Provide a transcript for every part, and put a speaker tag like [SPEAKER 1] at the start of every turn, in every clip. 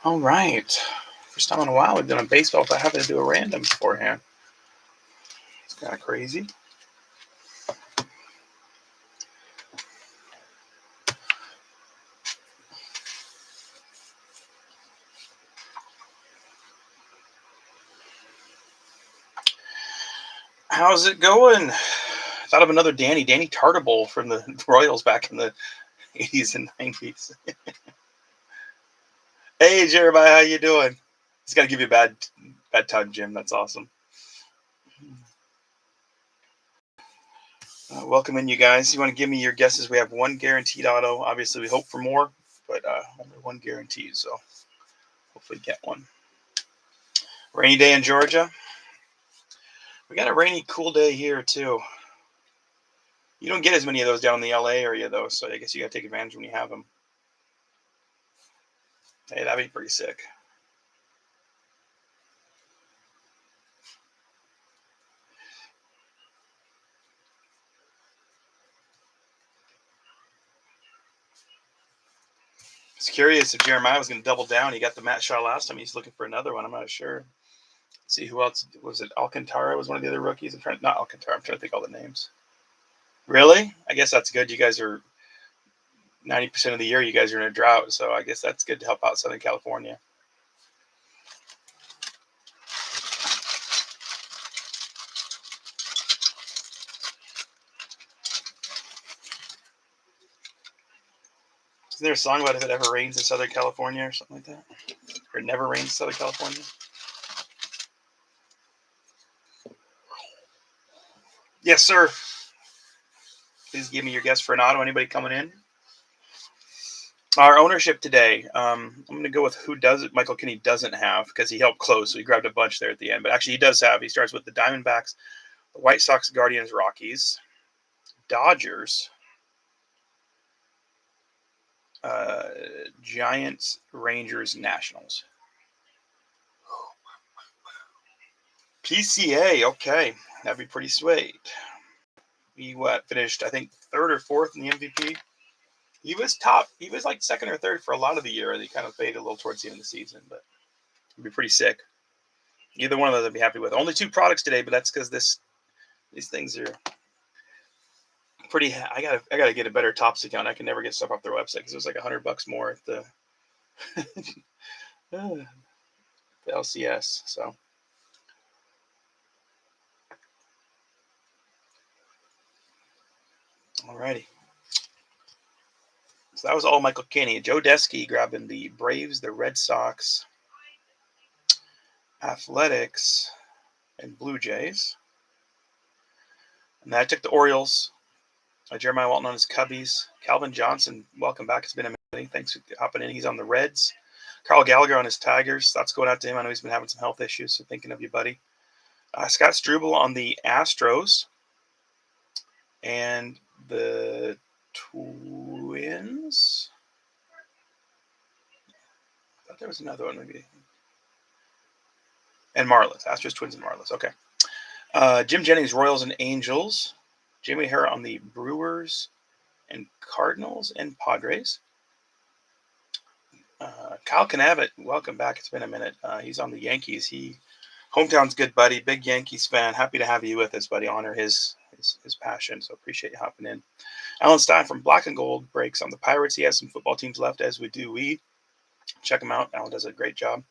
[SPEAKER 1] All right. First time in a while we've done a baseball without having to do a random beforehand. It's kind of crazy. How's it going? Thought of another Danny Tartable from the Royals back in the 80s and 90s. Hey Jeremiah, how you doing? He's got to give you a bad time, Jim. That's awesome. Welcome in, you guys. You want to give me your guesses? We have one guaranteed auto. Obviously, we hope for more, but only one guaranteed. So hopefully, get one. Rainy day in Georgia. We got a rainy, cool day here too. You don't get as many of those down in the LA area though, so I guess you got to take advantage when you have them. Hey, that'd be pretty sick. I was curious if Jeremiah was going to double down. He got the Matt Shaw last time. He's looking for another one. I'm not sure. Let's see who else was it. Alcantara was one of the other rookies. Not Alcantara. I'm trying to think all the names. Really? I guess that's good. You guys are 90% of the year. You guys are in a drought, so I guess that's good to help out Southern California. Isn't there a song about if it ever rains in Southern California or something like that? Or it never rains in Southern California? Yes, sir. Please give me your guess for an auto. Anybody coming in? Our ownership today, I'm going to go with who does it. Michael Kinney doesn't have because he helped close, so he grabbed a bunch there at the end. But actually, he does have. He starts with the Diamondbacks, the White Sox, Guardians, Rockies, Dodgers, uh, Giants, Rangers, Nationals. PCA, okay, that'd be pretty sweet. He finished, I think, third or fourth in the MVP. He was top. He was like second or third for a lot of the year. He kind of faded a little towards the end of the season, but it'd be pretty sick. Either one of those I'd be happy with. Only two products today, but that's because these things are pretty. I gotta get a better Tops account. I can never get stuff off their website because it was like $100 more at the the LCS. So alrighty. So that was all Michael Kinney. Joe Desky grabbing the Braves, the Red Sox, Athletics, and Blue Jays. And then I took the Orioles. Jeremiah Walton on his Cubbies. Calvin Johnson, welcome back. It's been a minute. Thanks for hopping in. He's on the Reds. Carl Gallagher on his Tigers. Thoughts going out to him. I know he's been having some health issues, so thinking of you, buddy. Scott Struble on the Astros. And the Twins. I thought there was another one, maybe. And Marlins. Astros, Twins, and Marlins. Okay. Jim Jennings, Royals and Angels. Jamie O'Hara on the Brewers and Cardinals and Padres. Kyle Canavitt, welcome back. It's been a minute. He's on the Yankees. Hometown's good, buddy. Big Yankees fan. Happy to have you with us, buddy. Honor his passion. So appreciate you hopping in. Alan Stein from Black and Gold breaks on the Pirates. He has some football teams left, as we do. We check him out. Alan does a great job.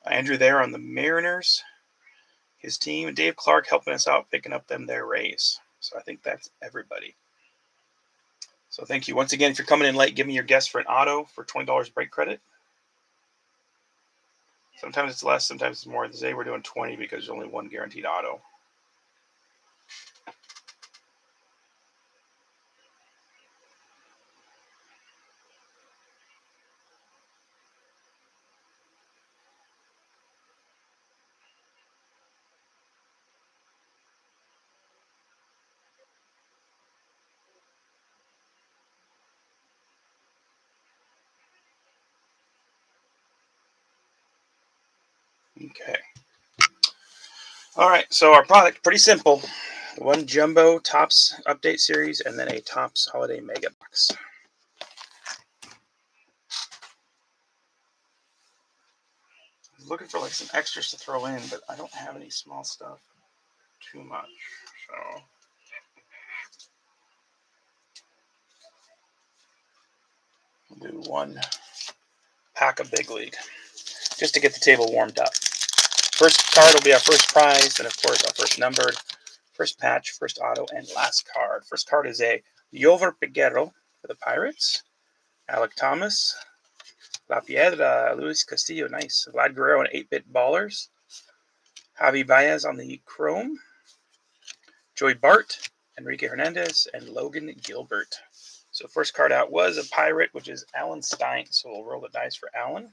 [SPEAKER 1] Andrew there on the Mariners. His team. Dave Clark helping us out, picking up their Rays. So I think that's everybody. So thank you. Once again, if you're coming in late, give me your guess for an auto for $20 break credit. Sometimes it's less, sometimes it's more. Today we're doing 20 because there's only one guaranteed auto. Okay. All right. So our product, pretty simple. One jumbo Tops update series and then a Tops holiday mega box. looking for like some extras to throw in, but I don't have any small stuff too much. So we'll do one pack of Big League just to get the table warmed up. First card will be our first prize, and of course our first numbered, first patch, first auto, and last card. First card is a Yover Peguero for the Pirates. Alec Thomas, La Piedra, Luis Castillo, nice. Vlad Guerrero and 8-Bit Ballers. Javi Baez on the Chrome. Joey Bart, Enrique Hernandez, and Logan Gilbert. So first card out was a Pirate, which is Alan Stein. So we'll roll the dice for Alan.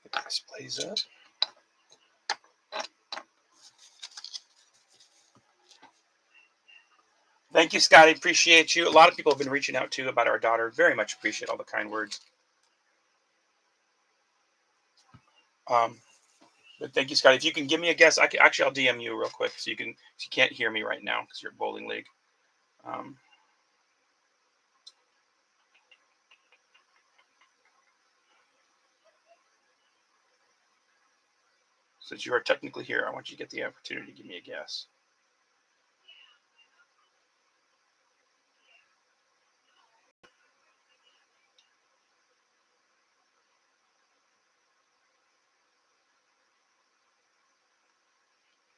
[SPEAKER 1] Get this plays up. Thank you, Scotty. Appreciate you. A lot of people have been reaching out too about our daughter. Very much appreciate all the kind words. But thank you, Scotty. If you can give me a guess, I'll DM you real quick so you can. If you can't hear me right now because you're at bowling league. Since you are technically here, I want you to get the opportunity to give me a guess.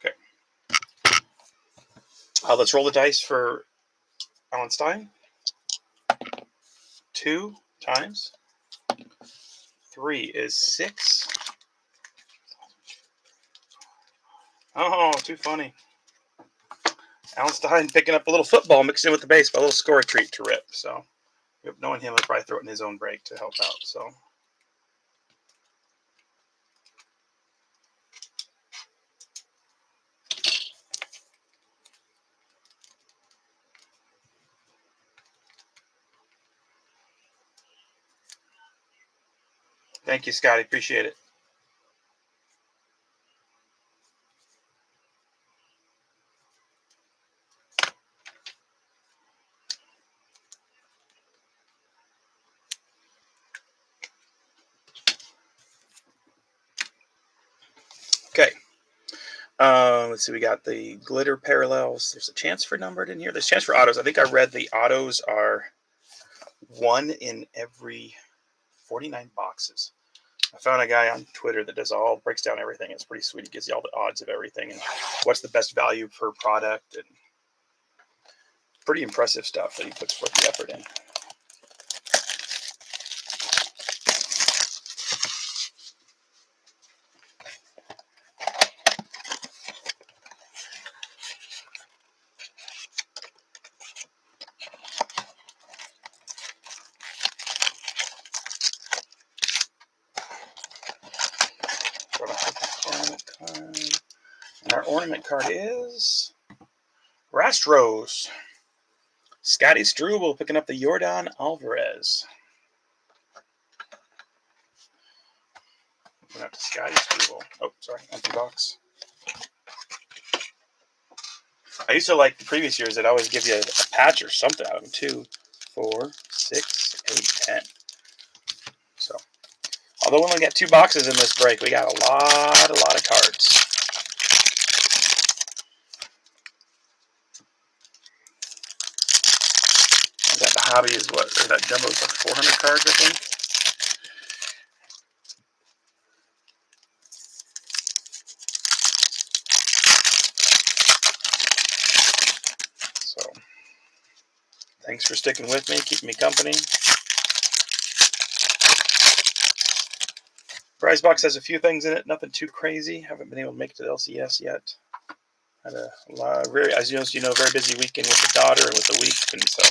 [SPEAKER 1] Okay. Let's roll the dice for Alan Stein. 2 times. 3 is 6. Oh, too funny. Alan Stein picking up a little football, mixed in with the baseball, a little score treat to Rip. So, knowing him, he'll probably throw it in his own break to help out. So, thank you, Scotty. Appreciate it. Okay. Let's see. We got the glitter parallels. There's a chance for numbered in here. There's a chance for autos. I think I read the autos are 1 in every 49 boxes. I found a guy on Twitter that breaks down everything. It's pretty sweet. He gives you all the odds of everything and what's the best value per product, and pretty impressive stuff that he puts forth the effort in. And our ornament card is Rastros. Scotty Struble picking up the Yordan Alvarez. Going out to Scotty Struble. Oh, sorry, empty box. I used to like the previous years that I always give you a patch or something out of them. 2, 4, 6, 8, 10. So, although we only got 2 boxes in this break, we got a lot of cards. That hobby is what, or that jumbo is like 400 cards, I think. So, thanks for sticking with me, keeping me company. Prize box has a few things in it, nothing too crazy. Haven't been able to make it to the LCS yet. Had a lot, as you know, very busy weekend with the daughter and with the week, and so.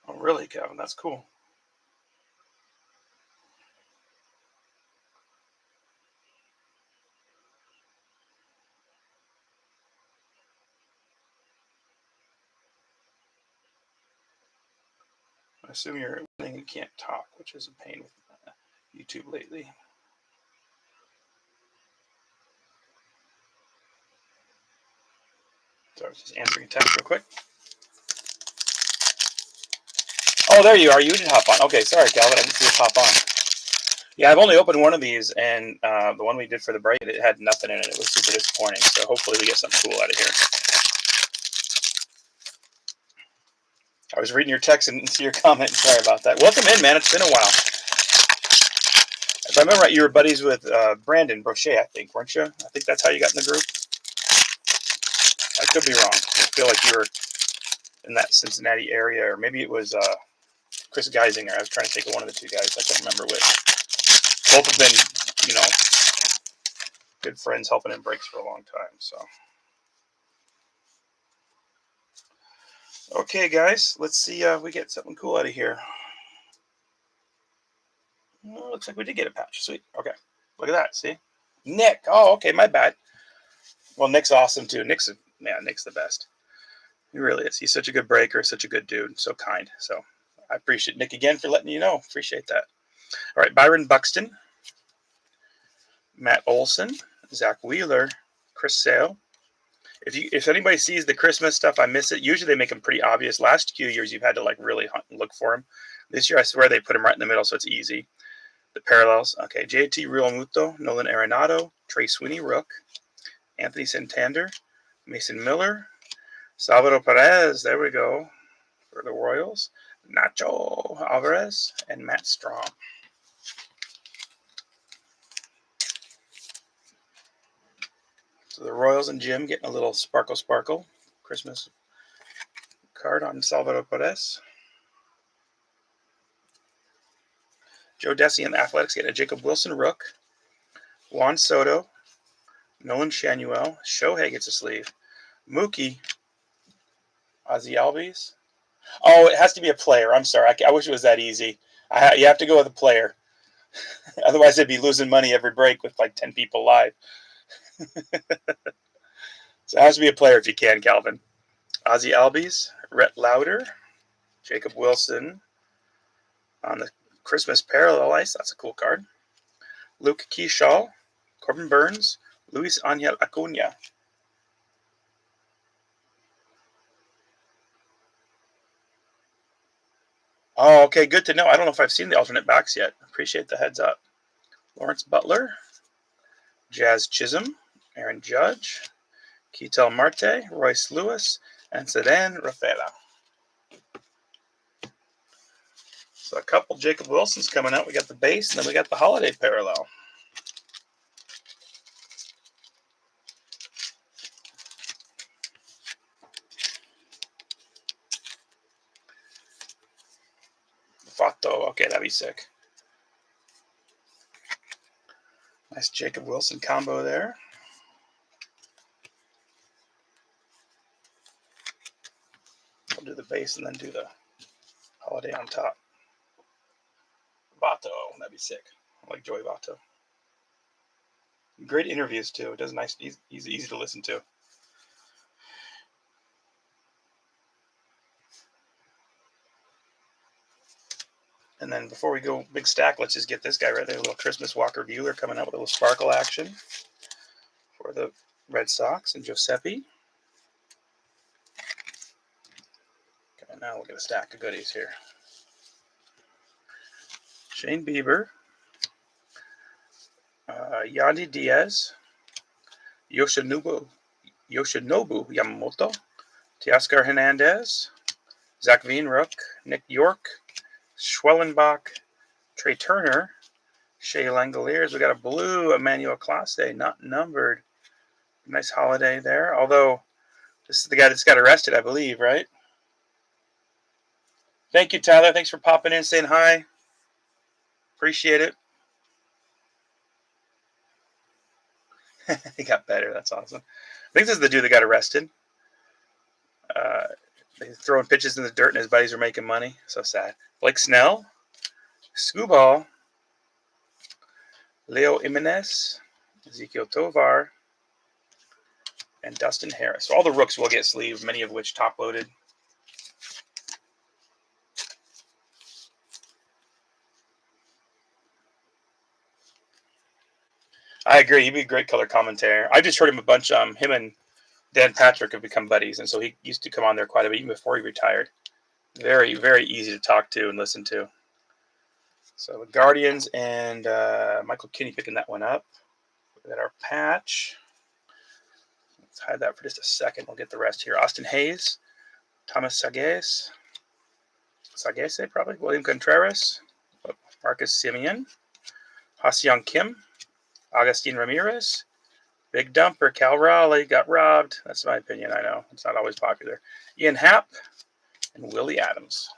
[SPEAKER 1] Oh, really, Kevin? That's cool. I assume you're saying you can't talk, which is a pain with YouTube lately. So I was just answering a text real quick. Oh, there you are. You did hop on. Okay, sorry, Calvin. I didn't see you pop on. Yeah, I've only opened one of these, and the one we did for the break, it had nothing in it. It was super disappointing. So hopefully we get something cool out of here. I was reading your text and see your comment. Sorry about that. Welcome in, man. It's been a while. If I remember right, you were buddies with Brandon Brochet, I think, weren't you? I think that's how you got in the group. I could be wrong. I feel like you were in that Cincinnati area, or maybe it was Chris Geisinger. I was trying to think of one of the two guys. I can't remember which. Both have been, good friends helping in breaks for a long time. So, okay, guys, let's see if we get something cool out of here. Well, looks like we did get a patch. Sweet. Okay, look at that. See, Nick. Oh, okay, my bad. Well, Nick's awesome too. Nick's the best. He really is. He's such a good breaker, such a good dude, so kind. So I appreciate Nick again for letting you know. Appreciate that. All right, Byron Buxton, Matt Olson, Zach Wheeler, Chris Sale. If anybody sees the Christmas stuff, I miss it. Usually they make them pretty obvious. Last few years you've had to really hunt and look for them. This year I swear they put them right in the middle, so it's easy. The parallels. Okay, JT Real Muto, Nolan Arenado, Trey Sweeney Rook, Anthony Santander, Mason Miller, Salvador Perez. There we go for the Royals. Nacho Alvarez and Matt Strom. So the Royals and Jim getting a little sparkle Christmas card on Salvador Perez. Joe Desi and the Athletics getting a Jacob Wilson Rook. Juan Soto, Nolan Shanuel, Shohei gets a sleeve. Mookie, Ozzy Albies. Oh, it has to be a player. I'm sorry. I wish it was that easy. You have to go with a player. Otherwise, they'd be losing money every break with like 10 people live. So it has to be a player if you can, Calvin. Ozzy Albies, Rhett Lauder, Jacob Wilson on the Christmas Parallel Ice. That's a cool card. Luke Keyshaw, Corbin Burns, Luis Angel Acuna. Oh, okay, good to know. I don't know if I've seen the alternate backs yet. Appreciate the heads up. Lawrence Butler, Jazz Chisholm, Aaron Judge, Ketel Marte, Royce Lewis, and Sedan Rafaela. So a couple Jacob Wilsons coming out. We got the base, and then we got the holiday parallel. Fato. Okay, that'd be sick. Nice Jacob Wilson combo there. We'll do the base and then do the holiday on top. Vato, that'd be sick. I like Joey Vato. Great interviews too. It does nice. He's easy to listen to. And then before we go big stack, let's just get this guy right there. A little Christmas Walker Buehler coming out with a little sparkle action for the Red Sox and Giuseppe. Okay, now we'll get a stack of goodies here. Shane Bieber, Yandy Diaz, Yoshinobu Yamamoto, Teoscar Hernandez, Zach Veenrook, Nick York, Schwellenbach, Trey Turner, Shea Langoliers. We got a blue Emmanuel Clase, not numbered. Nice holiday there. Although this is the guy that's got arrested, I believe, right? Thank you, Tyler. Thanks for popping in, saying hi. Appreciate it. He got better. That's awesome. I think this is the dude that got arrested. He's throwing pitches in the dirt, and his buddies are making money. So sad. Blake Snell, Scooball, Leo Jimenez, Ezekiel Tovar, and Dustin Harris. So all the rooks will get sleeved, many of which top-loaded. I agree. He'd be a great color commentator. I just heard him a bunch. Him and Dan Patrick have become buddies, and so he used to come on there quite a bit even before he retired. Very, very easy to talk to and listen to. So the Guardians and Michael Kinney picking that one up. We got our patch. Let's hide that for just a second. We'll get the rest here. Austin Hayes, Thomas Sagase probably, William Contreras, Marcus Simeon, Ha-Seong Kim, Agustin Ramirez, Big Dumper, Cal Raleigh, got robbed. That's my opinion, I know. It's not always popular. Ian Happ, and Willie Adams.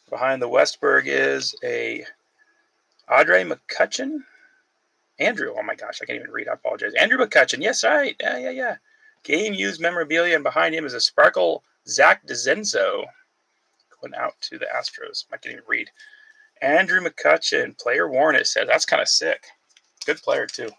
[SPEAKER 1] Behind the Westberg is a Audrey McCutcheon. Andrew, oh my gosh, I can't even read. I apologize. Andrew McCutcheon, yes, right. Yeah. Game used memorabilia, and behind him is a Sparkle Zach DeZenzo. Going out to the Astros. I can't even read. Andrew McCutcheon, player worn, it says. That's kind of sick. Good player, too.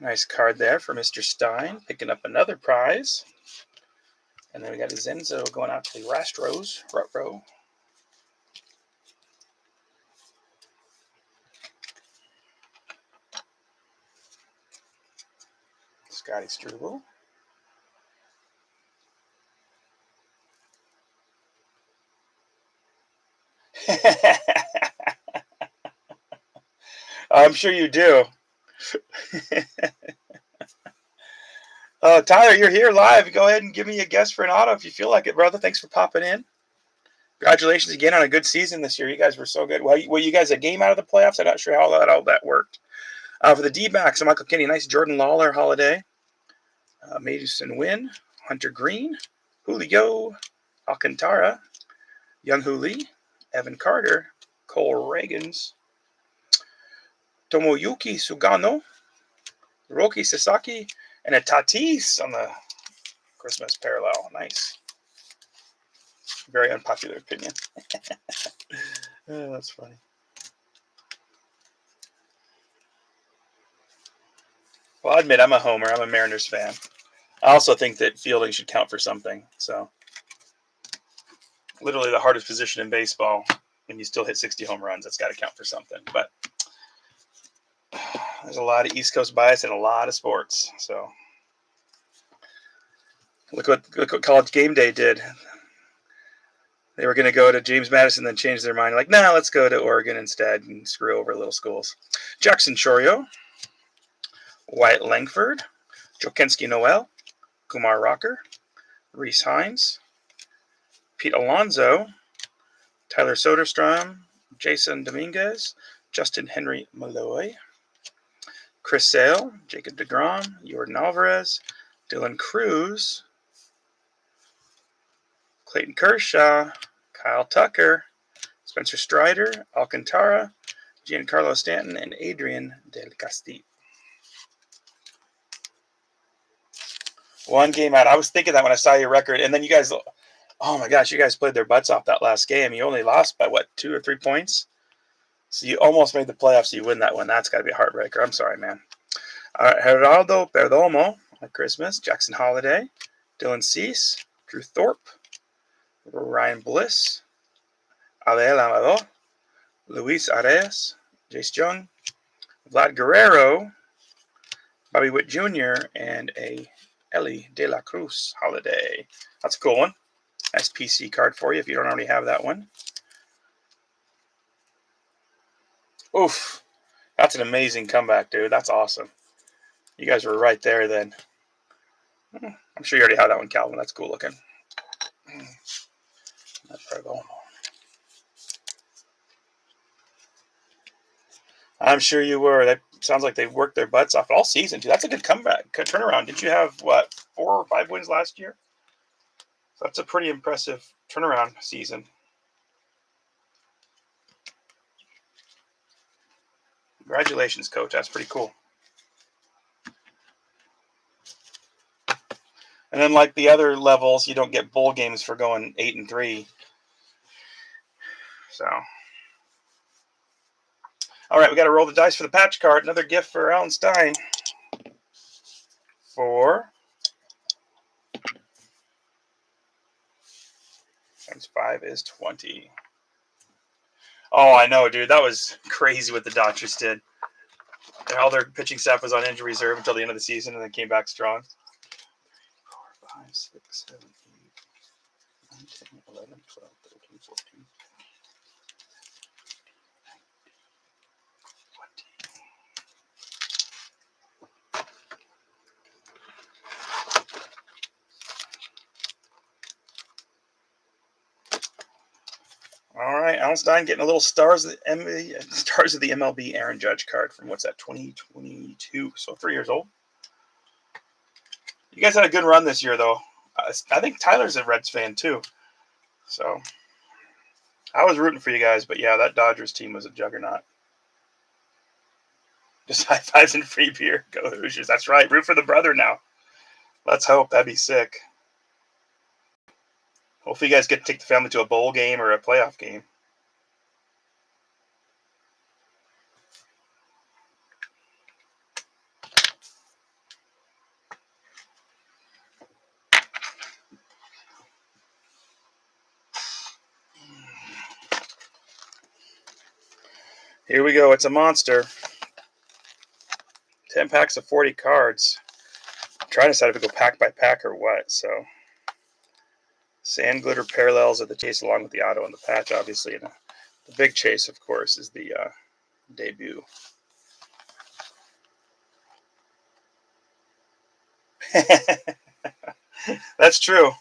[SPEAKER 1] Nice card there for Mr. Stein. Picking up another prize. And then we got a Zenzo going out to the Astros. Rutro. Scotty Struble. I'm sure you do. Tyler, you're here live. Go ahead and give me a guess for an auto if you feel like it, brother. Thanks for popping in. Congratulations again on a good season this year. You guys were so good. Well, were you guys a game out of the playoffs? I'm not sure how that worked. For the D-backs, Michael Kinney, nice Jordan Lawler holiday. Mason Wynn, Hunter Green, Julio Alcantara, Young Hoo Lee, Evan Carter, Cole Reagans, Tomoyuki Sugano, Roki Sasaki, and a Tatis on the Christmas parallel. Nice. Very unpopular opinion. Oh, that's funny. Well, I'll admit I'm a homer. I'm a Mariners fan. I also think that fielding should count for something. So, literally the hardest position in baseball, and you still hit 60 home runs. That's got to count for something. But there's a lot of East Coast bias in a lot of sports. So, look what College Game Day did. They were going to go to James Madison, then change their mind. Like, nah, let's go to Oregon instead and screw over little schools. Jackson Chorio, Wyatt Langford, Jokenski Noel, Kumar Rocker, Reese Hines, Pete Alonso, Tyler Soderstrom, Jason Dominguez, Justin Henry Malloy, Chris Sale, Jacob DeGrom, Jordan Alvarez, Dylan Cruz, Clayton Kershaw, Kyle Tucker, Spencer Strider, Alcantara, Giancarlo Stanton, and Adrian Del Castillo. One game out. I was thinking that when I saw your record, and then you guys, oh my gosh, you guys played their butts off that last game. You only lost by, 2 or 3 points? So you almost made the playoffs, so you win that one. That's got to be a heartbreaker. I'm sorry, man. Geraldo Perdomo at Christmas, Jackson Holiday, Dylan Cease, Drew Thorpe, Ryan Bliss, Aleal Amador, Luis Arias, Jace Jung, Vlad Guerrero, Bobby Witt Jr., and a Ellie De La Cruz holiday. That's a cool one. Nice PC card for you if you don't already have that one. Oof. That's an amazing comeback, dude. That's awesome. You guys were right there then. I'm sure you already have that one, Calvin. That's cool looking. I'm sure you were. That sounds like they worked their butts off all season, too. That's a good comeback, good turnaround. Didn't you have, 4 or 5 wins last year? So that's a pretty impressive turnaround season. Congratulations, Coach. That's pretty cool. And then, like the other levels, you don't get bowl games for going 8-3. So, all right, we got to roll the dice for the patch card. Another gift for Alan Stein. 4, Times 5 is 20. Oh, I know, dude. That was crazy what the Dodgers did. All their pitching staff was on injury reserve until the end of the season and then came back strong. 4, 5, 6, 7, 8, 9, 10, 11, 12, 13, 14. All right, Alan Stein getting a little stars of the MLB Aaron Judge card from what's that, 2022? So 3 years old. You guys had a good run this year, though. I think Tyler's a Reds fan too, so I was rooting for you guys. But yeah, that Dodgers team was a juggernaut. Just high fives and free beer. Go Hoosiers! That's right. Root for the brother now. Let's hope. That'd be sick. Hopefully, you guys get to take the family to a bowl game or a playoff game. Here we go. It's a monster. 10 packs of 40 cards. I'm trying to decide if we go pack by pack or what. So, sand glitter parallels of the chase along with the auto and the patch, obviously. And the big chase, of course, is the debut. That's true.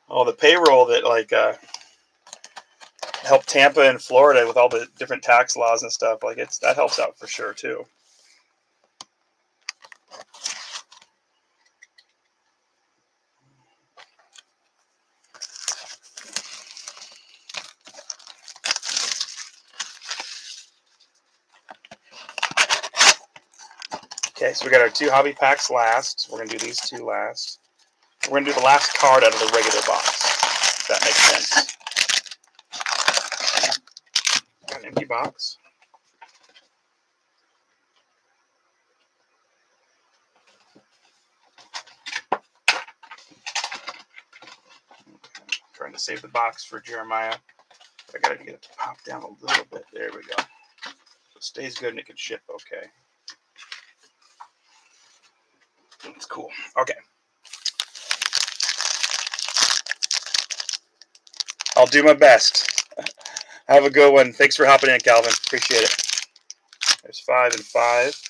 [SPEAKER 1] Oh, the payroll that helped Tampa and Florida with all the different tax laws and stuff, that helps out for sure too. Okay, so we got our 2 hobby packs last. We're gonna do these 2 last. We're gonna do the last card out of the regular box. If that makes sense. Got an empty box. Trying to save the box for Jeremiah. I gotta get it to pop down a little bit. There we go. So it stays good and it can ship okay. That's cool. Okay. I'll do my best. Have a good one. Thanks for hopping in, Calvin. Appreciate it. There's 5 and 5.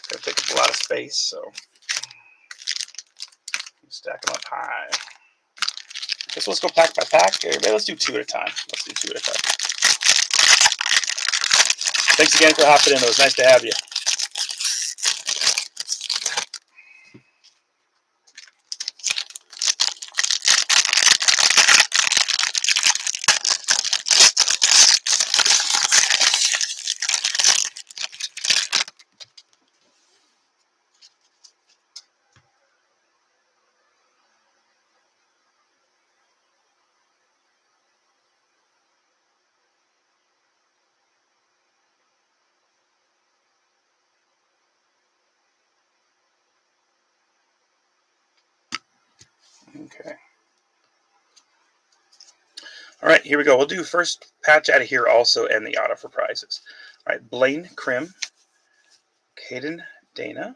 [SPEAKER 1] Gotta take up a lot of space, so stack them up high. Guess let's go pack by pack. Maybe let's do 2 at a time. Let's do 2 at a time. Thanks again for hopping in. It was nice to have you. Okay. All right, here we go. We'll do first patch out of here also and the auto for prizes. All right, Blaine Krim, Caden Dana,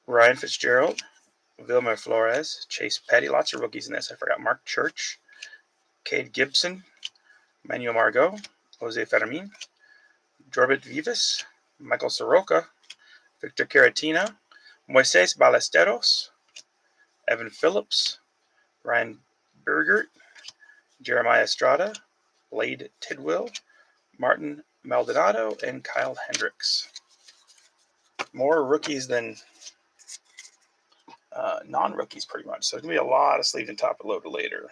[SPEAKER 1] Ryan Fitzgerald, Vilma Flores, Chase Petty. Lots of rookies in this. I forgot Mark Church, Cade Gibson, Manuel Margot, Jose Fermin, Jorbit Vivas, Michael Soroka, Victor Caratina, Moises Ballesteros, Evan Phillips, Ryan Bergert, Jeremiah Estrada, Blade Tidwell, Martin Maldonado, and Kyle Hendricks. More rookies than non-rookies, pretty much. So there's going to be a lot of sleeve and top and load later.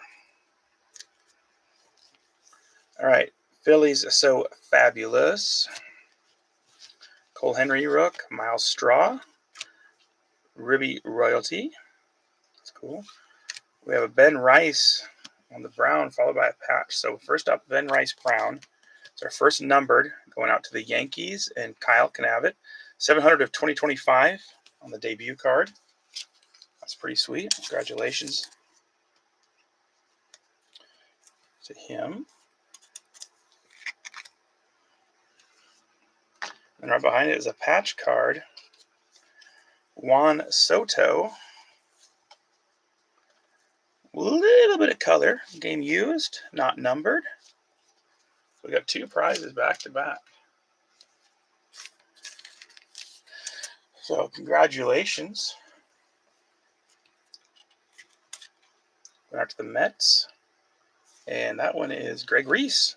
[SPEAKER 1] All right. Phillies So Fabulous. Cole Henry Rook, Miles Straw, Ribby Royalty. That's cool. We have a Ben Rice on the brown, followed by a patch. So first up, Ben Rice Brown. It's our first numbered, going out to the Yankees, and Kyle can have it. 700 of 2025 on the debut card. That's pretty sweet. Congratulations to him. And right behind it is a patch card. Juan Soto. A little bit of color. Game used, not numbered. So we got 2 prizes back to back. So congratulations. We're out to the Mets. And that one is Greg Reese.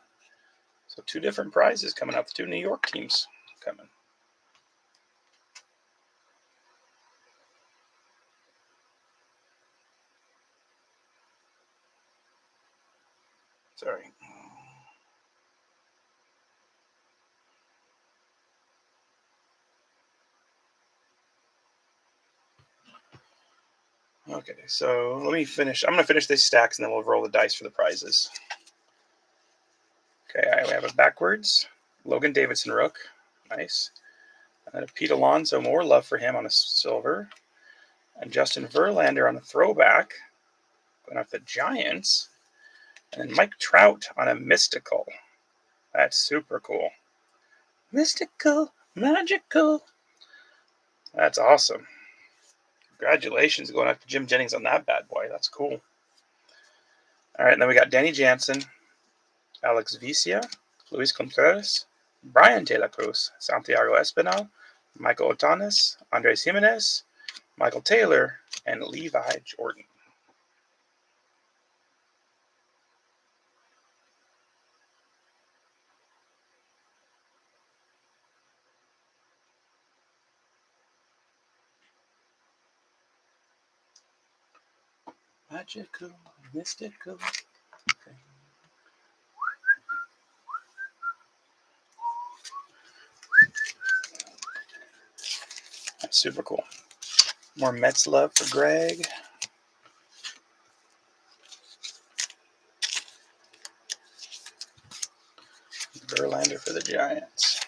[SPEAKER 1] So 2 different prizes coming out. The 2 New York teams coming. Sorry. Okay, so let me finish. I'm going to finish these stacks and then we'll roll the dice for the prizes. Okay, I have a backwards. Logan Davidson Rook. Nice. And then a Pete Alonso, more love for him on a silver. And Justin Verlander on a throwback. Going off the Giants. And then Mike Trout on a mystical. That's super cool. Mystical, magical. That's awesome. Congratulations going out to Jim Jennings on that bad boy. That's cool. All right, and then we got Danny Jansen, Alex Vicia, Luis Contreras, Brian De La Cruz, Santiago Espinal, Michael Otanes, Andres Jimenez, Michael Taylor, and Levi Jordan. Magical, mystical. Okay. That's super cool. More Mets love for Greg. Verlander for the Giants.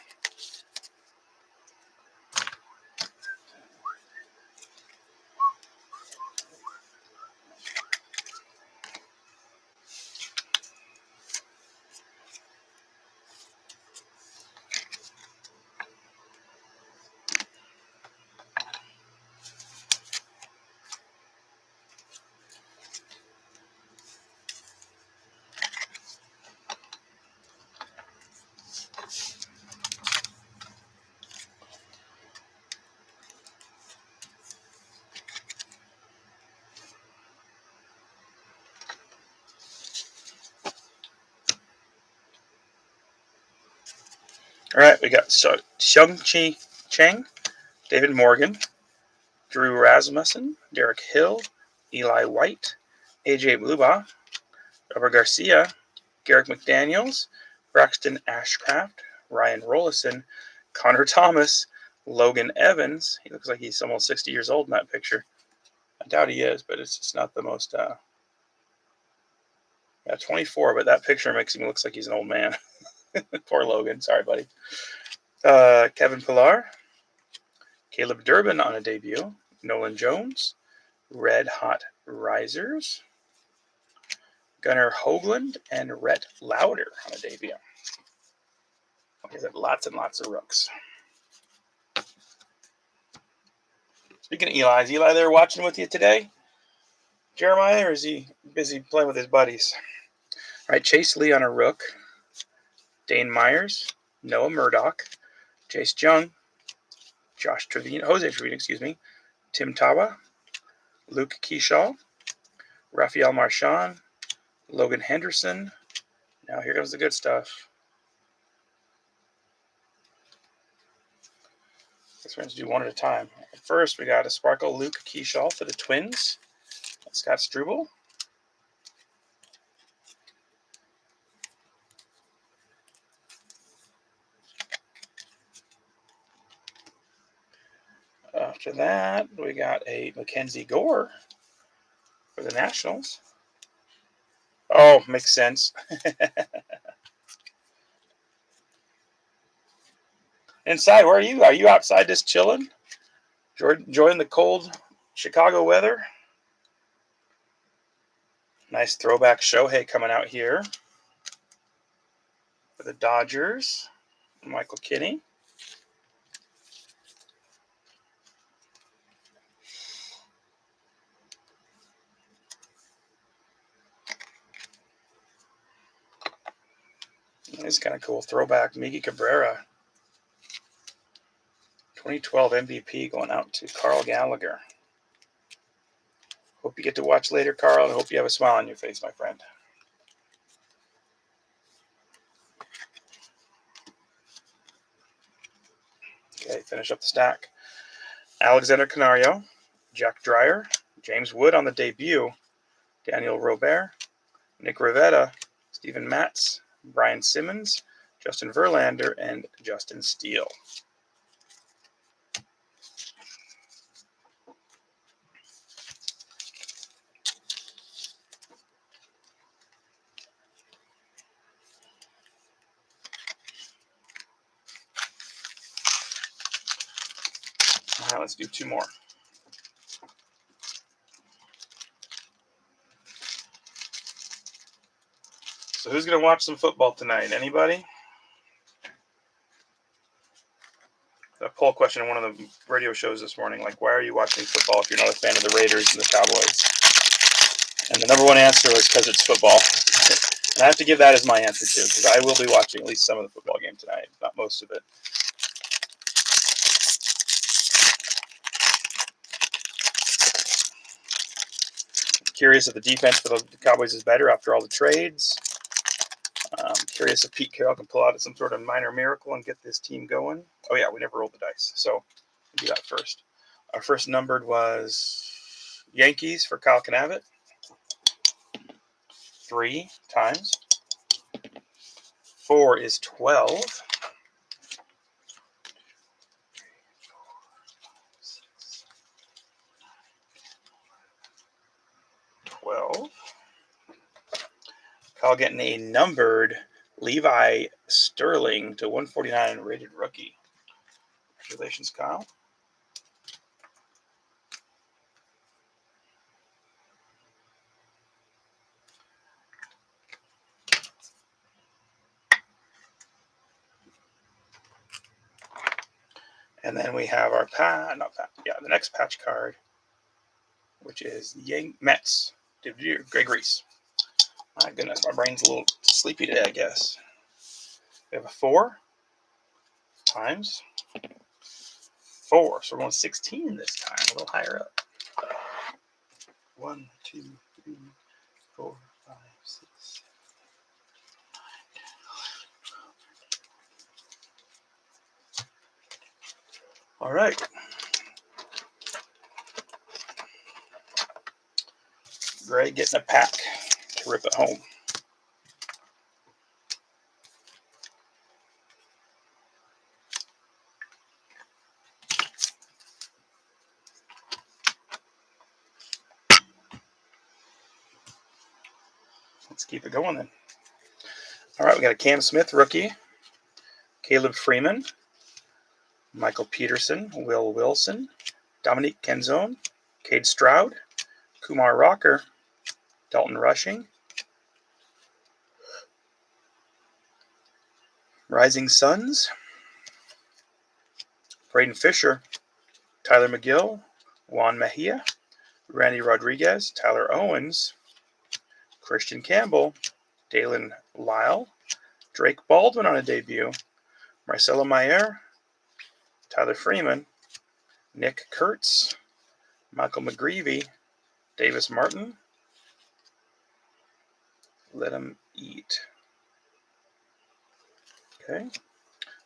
[SPEAKER 1] All right, we got Xiong-Chi Cheng, David Morgan, Drew Rasmussen, Derek Hill, Eli White, AJ Bluba, Robert Garcia, Garrick McDaniels, Braxton Ashcraft, Ryan Rollison, Connor Thomas, Logan Evans. He looks like he's almost 60 years old in that picture. I doubt he is, but it's just not the most. 24, but that picture makes him look like he's an old man. Poor Logan. Sorry, buddy. Kevin Pillar, Caleb Durbin on a debut, Nolan Jones, Red Hot Risers, Gunnar Hoagland, and Rhett Lauder on a debut. Okay, so lots and lots of rooks. Speaking of Eli, is Eli there watching with you today, Jeremiah, or is he busy playing with his buddies? All right, Chase Lee on a rook, Dane Myers, Noah Murdoch, Chase Jung, Jose Trevino, Tim Tawa, Luke Keyshaw, Rafael Marchand, Logan Henderson. Now here comes the good stuff. Guess we're going to do one at a time. First, we got a Sparkle Luke Keyshaw for the Twins. Scott Struble. After that, we got a Mackenzie Gore for the Nationals. Oh, makes sense. Inside, where are you? Are you outside just chilling? Enjoying the cold Chicago weather? Nice throwback Shohei coming out here for the Dodgers. Michael Kinney. This is kind of cool. Throwback Miggy Cabrera. 2012 MVP going out to Carl Gallagher. Hope you get to watch later, Carl. I hope you have a smile on your face, my friend. Okay, finish up the stack. Alexander Canario, Jack Dreyer, James Wood on the debut, Daniel Robert, Nick Rivetta, Steven Matz, Brian Simmons, Justin Verlander, and Justin Steele. All right, let's do two more. So who's going to watch some football tonight? Anybody? A poll question in one of the radio shows this morning, like, why are you watching football if you're not a fan of the Raiders and the Cowboys? And the number one answer was because it's football. And I have to give that as my answer too, because I will be watching at least some of the football game tonight, not most of it. Curious if the defense for the Cowboys is better after all the trades. Curious if Pete Carroll can pull out some sort of minor miracle and get this team going. Oh yeah, we never rolled the dice, so we'll do that first. Our first numbered was Yankees for Kyle Knavit. 3 times. 4 is 12. 12. Kyle getting a numbered Levi Sterling to 149 rated rookie. Congratulations, Kyle. And then we have our the next patch card, which is Mets. Greg Reese. My goodness, my brain's a little sleepy today, I guess. We have a 4 times 4. So we're going 16 this time, a little higher up. 1, 2, 3, 4, 5, 6, 7, 8, 9, 10. All right. Greg getting a pack to rip it home. Let's keep it going then. All right, we got a Cam Smith rookie, Caleb Freeman, Michael Peterson, Will Wilson, Dominique Canzone, Cade Stroud, Kumar Rocker, Dalton Rushing, Rising Suns, Braden Fisher, Tyler McGill, Juan Mejia, Randy Rodriguez, Tyler Owens, Christian Campbell, Dalen Lyle, Drake Baldwin on a debut, Marcelo Mayer, Tyler Freeman, Nick Kurtz, Michael McGreevy, Davis Martin. Let him eat. Okay.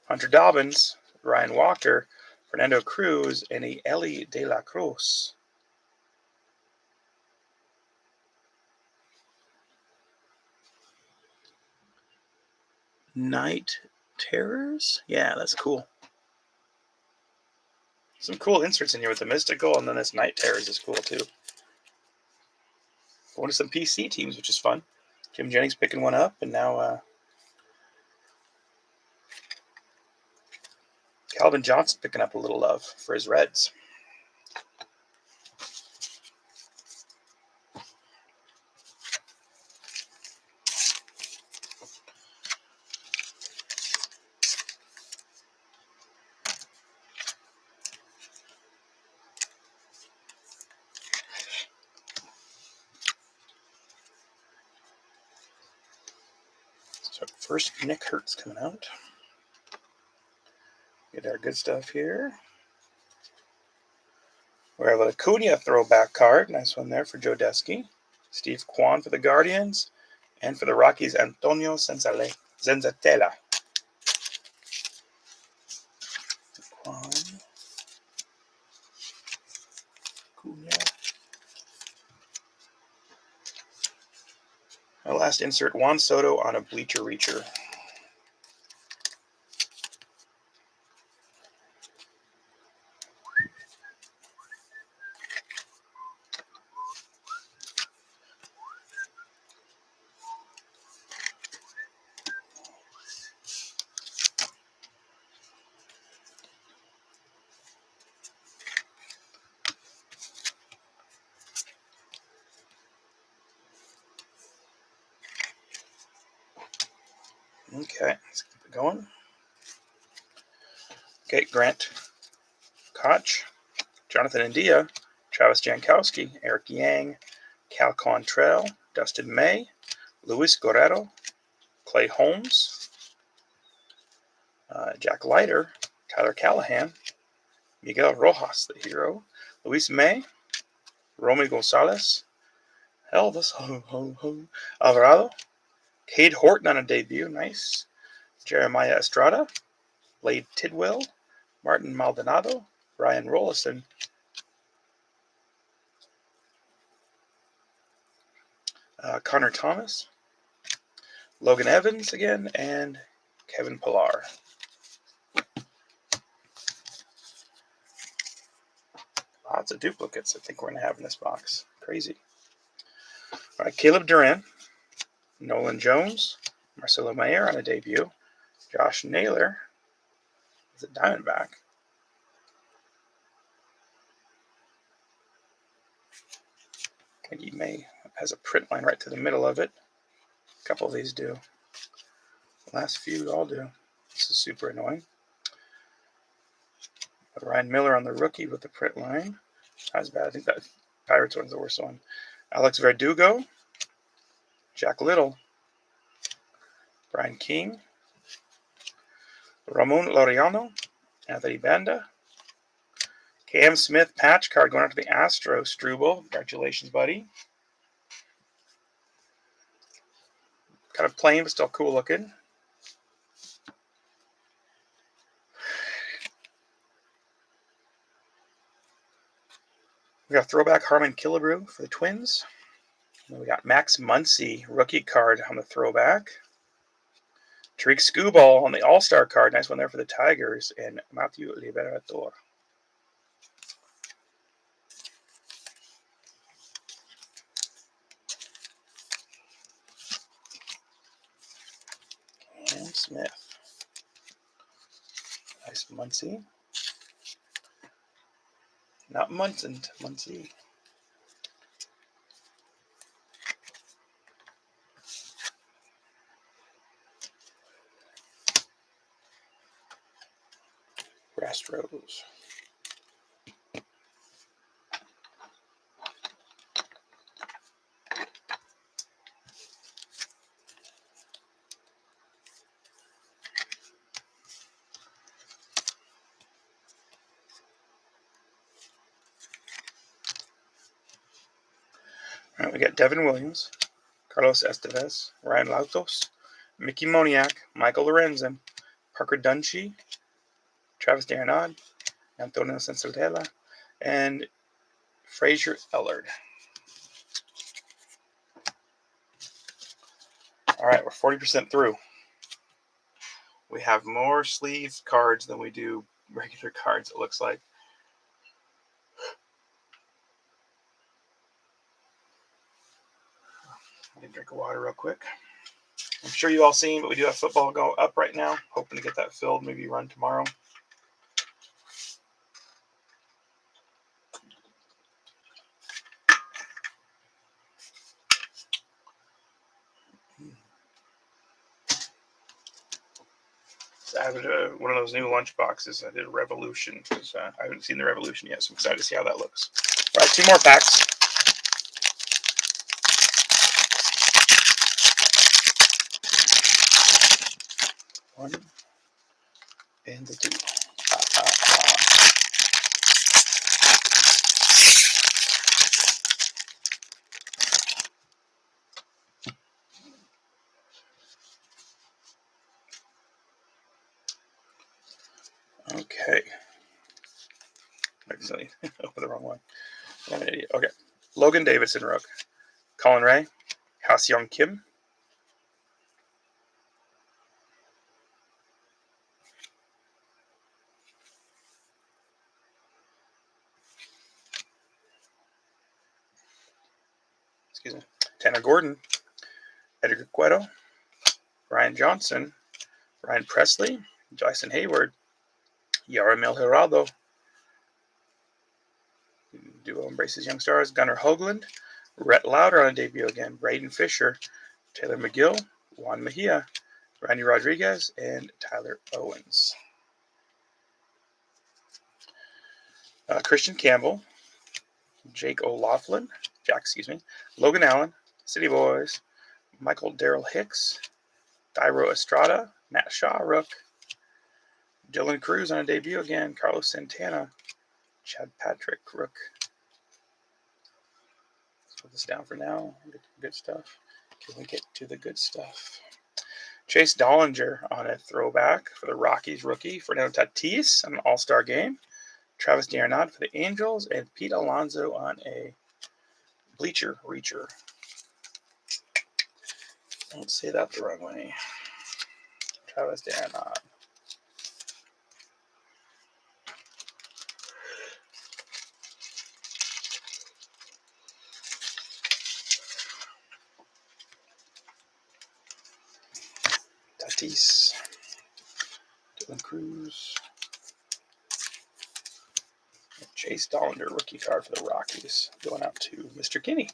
[SPEAKER 1] Hunter Dobbins, Ryan Walker, Fernando Cruz, and Ellie De La Cruz. Night Terrors? Yeah, that's cool. Some cool inserts in here with the Mystical, and then this Night Terrors is cool too. Going to some PC teams, which is fun. Jim Jennings picking one up, and now Calvin Johnson picking up a little love for his Reds. first Nick Hertz coming out. Get our good stuff here. We have a Acuna throwback card. Nice one there for Joe Desky. Steve Kwan for the Guardians. And for the Rockies, Antonio Zenzatella. Kwan. Acuna. Our last insert, Juan Soto on a Bleacher Reacher. Okay, let's keep it going. Okay, Grant Koch, Jonathan India, Travis Jankowski, Eric Yang, Cal Quantrell, Dustin May, Luis Guerrero, Clay Holmes, Jack Leiter, Tyler Callahan, Miguel Rojas, the hero, Luis May, Romy Gonzalez, Elvis Alvarado, Cade Horton on a debut, nice, Jeremiah Estrada, Blade Tidwell, Martin Maldonado, Ryan Rollison, Connor Thomas, Logan Evans again, and Kevin Pillar. Lots of duplicates I think we're going to have in this box. Crazy. All right, Caleb Duran, Nolan Jones, Marcelo Mayer on a debut, Josh Naylor is a Diamondback. I think he may has a print line right to the middle of it. A couple of these do. The last few all do. This is super annoying. But Ryan Miller on the rookie with the print line. That's bad. I think that Pirates one's the worst one. Alex Verdugo, Jack Little, Brian King, Ramon Laureano, Anthony Banda, Cam Smith patch card going out to the Astros, Struble. Congratulations, buddy. Kind of plain, but still cool looking. We got throwback Harmon Killebrew for the Twins. And we got Max Muncy, rookie card on the throwback. Tariq Skubal on the All-Star card. Nice one there for the Tigers. And Matthew Liberatore. And Smith. Nice Muncy. Not Munson, Muncy. Astros. All right, we got Devin Williams, Carlos Estevez, Ryan Lautos, Mickey Moniak, Michael Lorenzen, Parker Dunshee, Travis D'Arnaud, Antonio Senzatella, and Frazier Ellard. All right, we're 40% through. We have more sleeve cards than we do regular cards, it looks like. I can drink of water real quick. I'm sure you all seen, but we do have football go up right now. Hoping to get that filled, maybe run tomorrow. So I added one of those new lunch boxes. I did a Revolution because I haven't seen the Revolution yet, so I'm excited to see how that looks. All right, 2 more packs. 1 and the 2. Okay. Actually, open the wrong one. I'm an idiot. Okay. Logan Davidson Rook. Colin Ray. Ha-Seong Kim. Excuse me. Tanner Gordon. Edgar Cueto. Ryan Johnson. Ryan Presley. Jason Hayward. Yaramil Geraldo. Duo embraces young stars. Gunnar Hoagland. Rhett Lauder on a debut again. Braden Fisher. Taylor McGill. Juan Mejia. Randy Rodriguez. And Tyler Owens. Christian Campbell. Jack, Logan Allen. City Boys. Michael Darrell Hicks. Thairo Estrada. Matt Shaw Rook. Dylan Cruz on a debut again. Carlos Santana. Chad Patrick Rook. Let's put this down for now. Good stuff. Can we get to the good stuff? Chase Dollinger on a throwback for the Rockies rookie. Fernando Tatis on an all-star game. Travis d'Arnaud for the Angels. And Pete Alonso on a bleacher reacher. Don't say that the wrong way. Travis d'Arnaud. Tatis. Dylan Cruz. Chase Dollinger, rookie card for the Rockies. Going out to Mr. Kinney.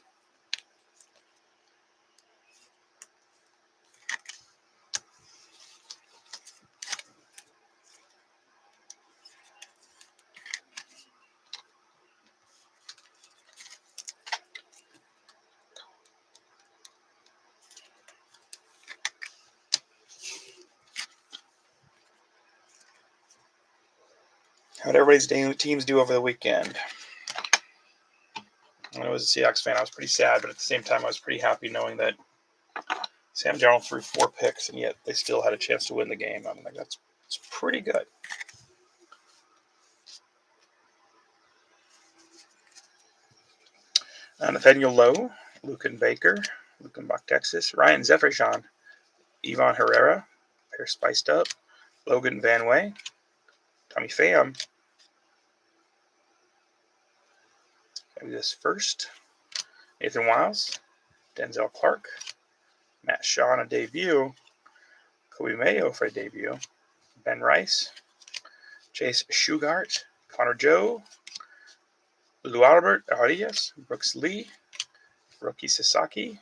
[SPEAKER 1] How did everybody's teams do over the weekend? When I was a Seahawks fan, I was pretty sad, but at the same time, I was pretty happy knowing that Sam Darnold threw 4 picks, and yet they still had a chance to win the game. I'm like, that's pretty good. Nathaniel Lowe, Lucan Baker, Lukenbach, Texas, Ryan Zeffershan, Ivan Herrera, Pair Spiced Up, Logan Van Way, Tommy Pham. Maybe this first. Nathan Wiles, Denzel Clark, Matt Shaw on a debut, Kobe Mayo for a debut, Ben Rice, Chase Shugart, Connor Joe, Lou Albert Arias, Brooks Lee, Roki Sasaki,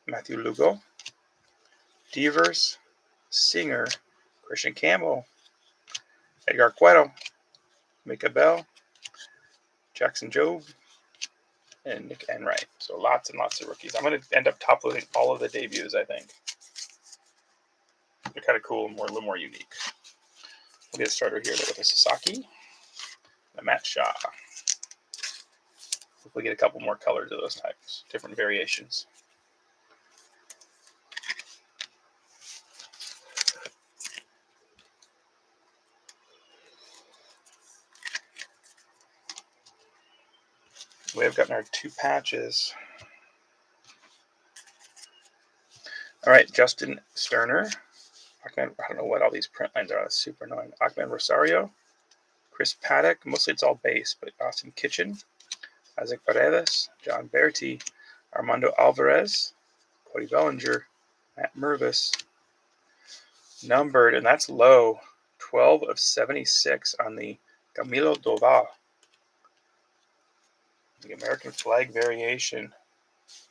[SPEAKER 1] Matthew Lugo, Devers, Singer, Christian Campbell, Edgar Cueto, Mika Bell, Jackson Jobe, and Nick Enright. So lots and lots of rookies. I'm going to end up top loading all of the debuts, I think. They're kind of cool and a little more unique. We'll get started here with a Sasaki, a Matt Shaw. Hopefully get a couple more colors of those types, different variations. We have gotten our 2 patches. All right, Justin Sterner. I don't know what all these print lines are. That's super annoying. Ahmed Rosario, Chris Paddock. Mostly it's all base, but Austin Kitchen, Isaac Paredes, John Berti, Armando Alvarez, Cody Bellinger, Matt Mervis. Numbered, and that's low. 12 of 76 on the Camilo Doval. The American flag variation.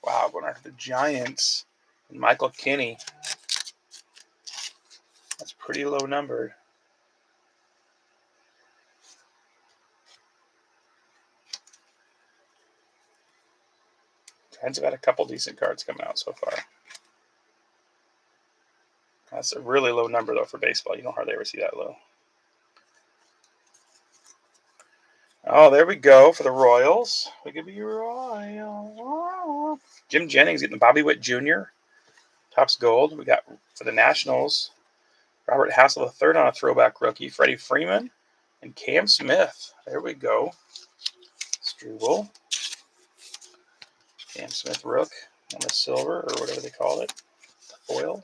[SPEAKER 1] Wow, going after the Giants. And Michael Kinney. That's pretty low numbered. Giants have had a couple decent cards coming out so far. That's a really low number, though, for baseball. You don't hardly ever see that low. Oh, there we go for the Royals. We could be Royal. Jim Jennings getting Bobby Witt Jr. Topps gold. We got for the Nationals, Robert Hassel III on a throwback rookie. Freddie Freeman and Cam Smith. There we go. Struble. Cam Smith Rook on the silver, or whatever they call it. The foil.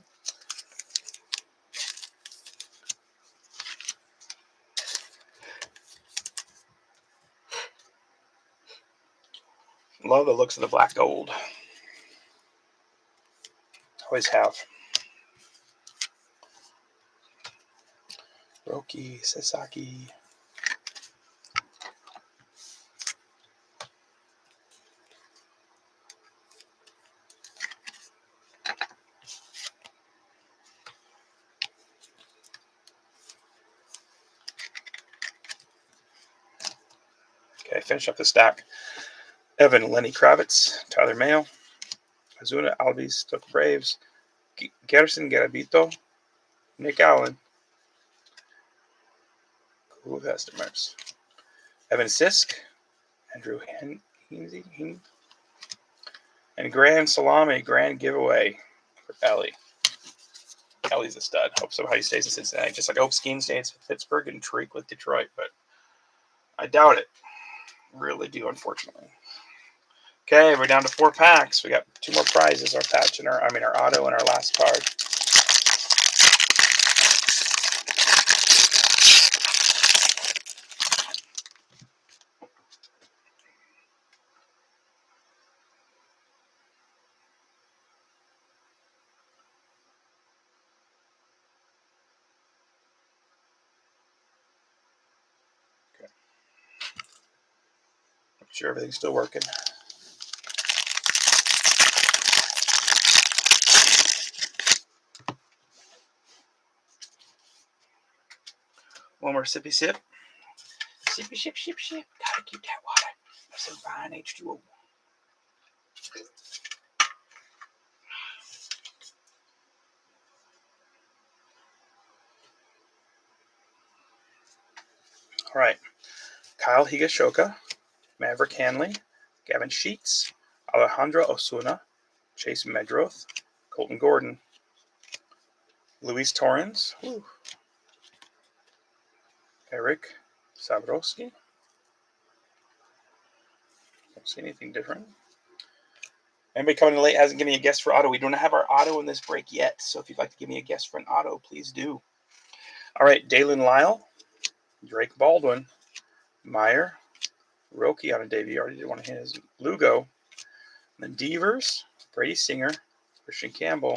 [SPEAKER 1] Love the looks of the black gold. Always have. Roki, Sasaki. Okay, finish up the stack. Evan, Lenny Kravitz, Tyler Mayo, Azuna Albies, took Braves, Gerson Garabito, Nick Allen, cool customers. Evan Sisk, Andrew Hemsey, and Grand Salami, grand giveaway for Ellie. Ellie's a stud. Hope somehow he stays in Cincinnati. Just like I hope Skeen stays with Pittsburgh and Tariq with Detroit, but I doubt it. Really do, unfortunately. Okay, we're down to 4 packs. We got 2 more prizes, our patch and our auto and our last card. Okay. Make sure everything's still working. One more sippy sip. Sippy sip, sip, sip. Gotta keep that water. Some fine H2O. All right. Kyle Higashioka, Maverick Hanley, Gavin Sheets, Alejandro Osuna, Chase Medroth, Colton Gordon, Luis Torrens, Eric Sabrowski. Don't see anything different. Anybody coming in late hasn't given me a guess for auto. We don't have our auto in this break yet, so if you'd like to give me a guess for an auto, please do. All right, Dalen Lyle, Drake Baldwin, Meyer, Roki on a debut. Already did one of his. Lugo, then Devers, Brady Singer, Christian Campbell,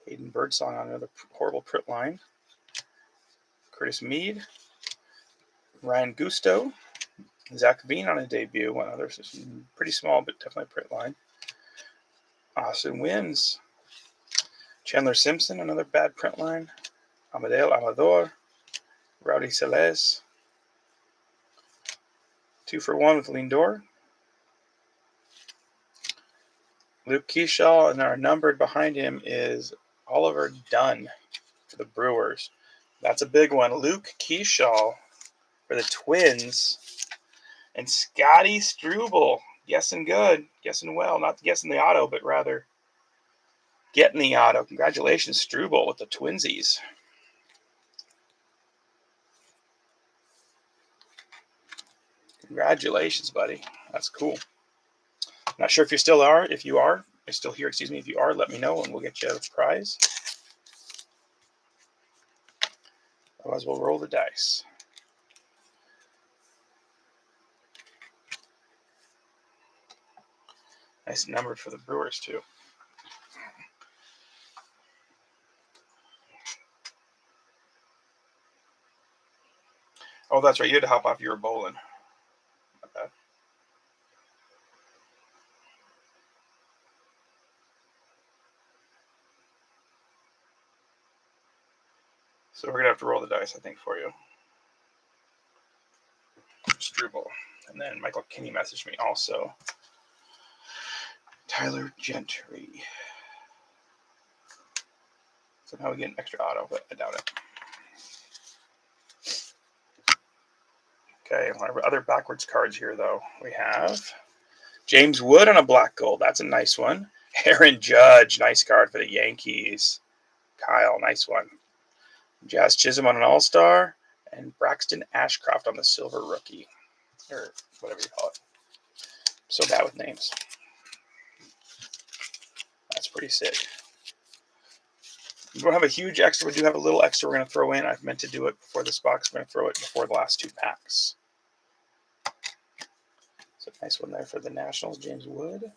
[SPEAKER 1] Hayden Birdsong on another horrible print line, Curtis Mead, Ryan Gusto, Zach Veen on a debut. One other, pretty small, but definitely a print line. Austin Wins, Chandler Simpson, another bad print line. Amadeo Amador, Rowdy Celez, 2-for-1 with Lindor. Luke Keyshaw, and our numbered behind him is Oliver Dunn for the Brewers. That's a big one. Luke Keyshaw for the Twins. And Scotty Struble, guessing good, guessing well. Not guessing the auto, but rather getting the auto. Congratulations, Struble, with the Twinsies. Congratulations, buddy. That's cool. Not sure if you still are. If you are, you're still here, excuse me. If you are, let me know and we'll get you a prize. Otherwise, we'll roll the dice. Nice numbered for the Brewers, too. Oh, that's right. You had to hop off. You were bowling. Not bad. So we're going to have to roll the dice, I think, for you. Struble. And then Michael Kinney messaged me also. Tyler Gentry. Somehow we get an extra auto, but I doubt it. Okay, one of our other backwards cards here, though. We have James Wood on a black gold. That's a nice one. Aaron Judge, nice card for the Yankees. Kyle, nice one. Jazz Chisholm on an all-star. And Braxton Ashcroft on the silver rookie. Or whatever you call it. So bad with names. That's pretty sick. We don't have a huge extra. We do have a little extra we're going to throw in. I've meant to do it before this box. I'm going to throw it before the last 2 packs. So nice one there for the Nationals, James Wood.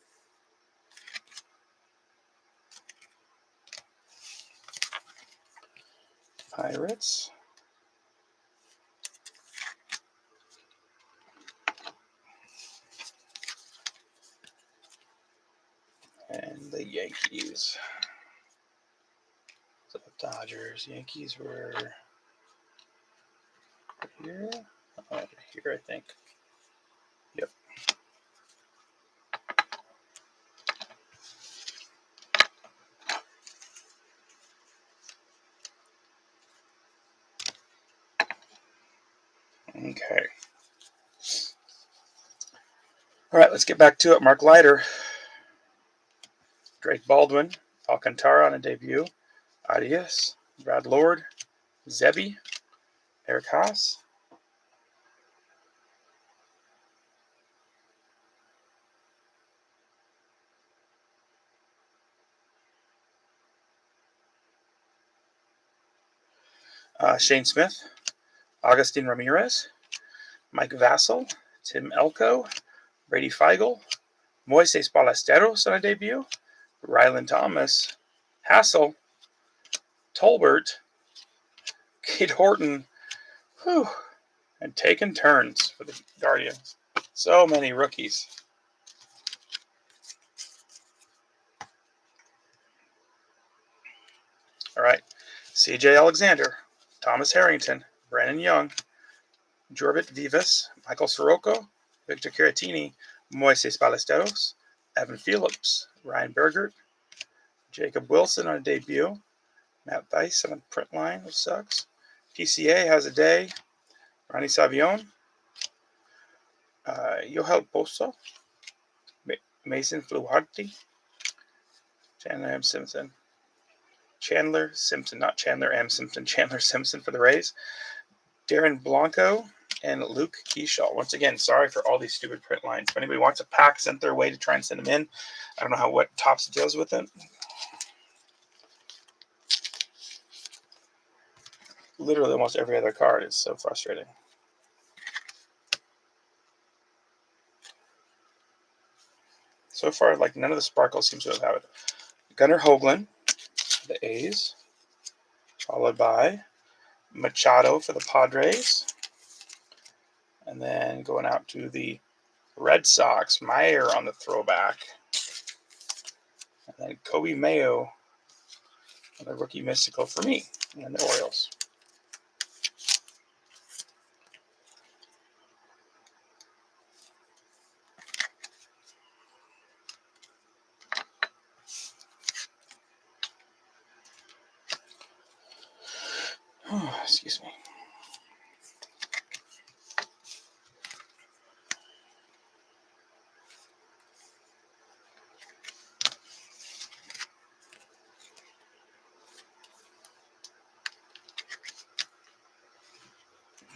[SPEAKER 1] Pirates. And the Yankees. So the Dodgers, Yankees were here. Oh, here, I think. Yep. Okay. All right, let's get back to it. Mark Leiter. Drake Baldwin. Alcantara on a debut. Arias. Brad Lord. Zebby. Eric Haas. Shane Smith. Augustin Ramirez. Mike Vassell. Tim Elko. Brady Feigl. Moises Ballesteros on a debut. Rylan Thomas. Hassel. Tolbert. Cade Horton. Whew. And taking turns for the Guardians. So many rookies. All right. CJ Alexander. Thomas Harrington. Brandon Young. Jorbit Vivas. Michael Soroka. Victor Caratini. Moises Ballesteros. Evan Phillips. Ryan Bergert. Jacob Wilson on a debut. Matt Thaiss on a print line, which sucks. PCA has a day. Ronnie Savion. Yohel Poso. Mason Fluharty. Chandler M. Simpson. Chandler Simpson, not Chandler M. Simpson. Chandler Simpson for the Rays. Darren Blanco and Luke Keyshaw. Once again, sorry for all these stupid print lines. If anybody wants a pack sent their way to try and send them in, I don't know what Topps deals with it. Literally almost every other card is so frustrating. So far, like none of the sparkles seems to have it. Gunnar Hoagland, the A's, followed by Machado for the Padres, and then going out to the Red Sox, Meyer on the throwback, and then Kobe Mayo on the rookie mystical for me, and the Orioles. Excuse me.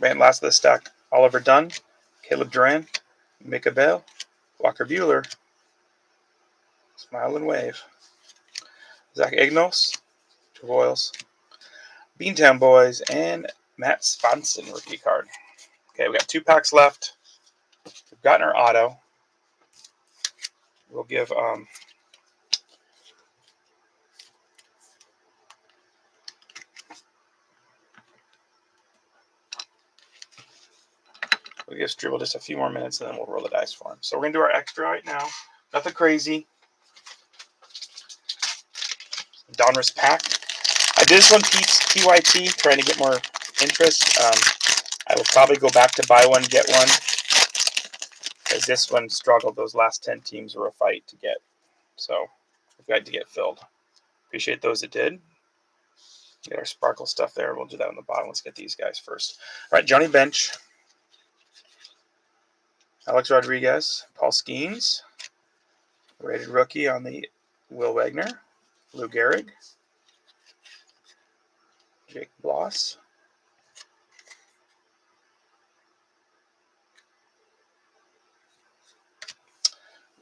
[SPEAKER 1] Ran last of the stack. Oliver Dunn, Caleb Duran, Micah Bell, Walker Buehler, Smile and Wave, Zach Ignos, two Royals, Beantown Boys, and Matt Svanson rookie card. Okay, we got 2 packs left. We've gotten our auto. We'll give we'll give Dribble just a few more minutes and then we'll roll the dice for him. So we're gonna do our extra right now. Nothing crazy. Donruss pack. I did this one PYT, trying to get more interest. I will probably go back to buy one, get one. Because this one struggled. Those last 10 teams were a fight to get. So we've got to get filled. Appreciate those that did. Get our sparkle stuff there. We'll do that on the bottom. Let's get these guys first. All right, Johnny Bench, Alex Rodriguez, Paul Skeens, rated rookie on the Will Wagner, Lou Gehrig, Jake Bloss,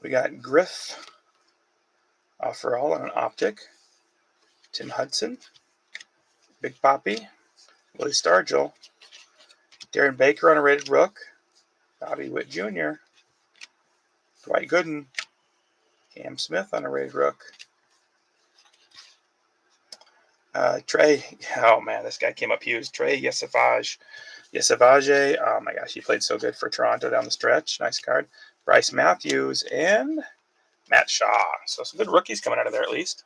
[SPEAKER 1] we got Griff for all on an optic, Tim Hudson, Big Poppy, Willie Stargell, Darren Baker on a rated rook, Bobby Witt Jr., Dwight Gooden, Cam Smith on a rated rook, Trey, oh man, this guy came up huge. Trey Yesavage. Oh my gosh, he played so good for Toronto down the stretch. Nice card. Bryce Matthews and Matt Shaw. So some good rookies coming out of there at least.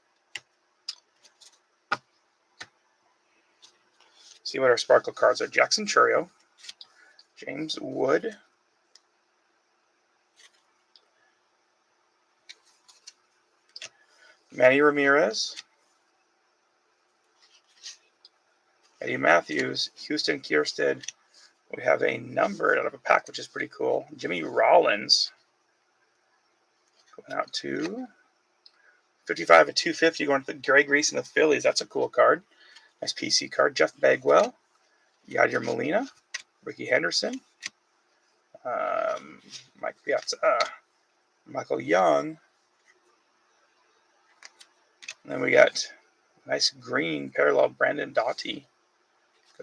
[SPEAKER 1] See what our sparkle cards are. Jackson Chourio, James Wood, Manny Ramirez, Eddie Matthews, Houston Kierstead. We have a numbered out of a pack, which is pretty cool. Jimmy Rollins going out to 55 at 250, going to the Greg Reese and the Phillies. That's a cool card. Nice PC card. Jeff Bagwell, Yadier Molina, Ricky Henderson, Mike Piazza, Michael Young. And then we got nice green parallel Brandon Doughty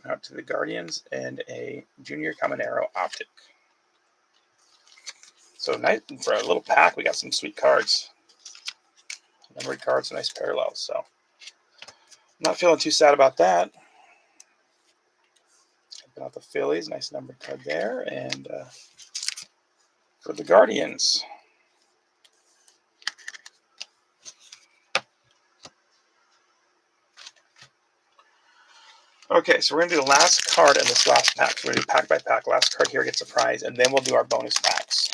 [SPEAKER 1] going out to the Guardians and a Junior Caminero optic. So nice for a little pack. We got some sweet cards, numbered cards, nice parallels. So not feeling too sad about that. Out the Phillies, nice numbered card there, and for the Guardians. Okay, so we're going to do the last card in this last pack. So we're going to do pack by pack. Last card here gets a prize, and then we'll do our bonus packs.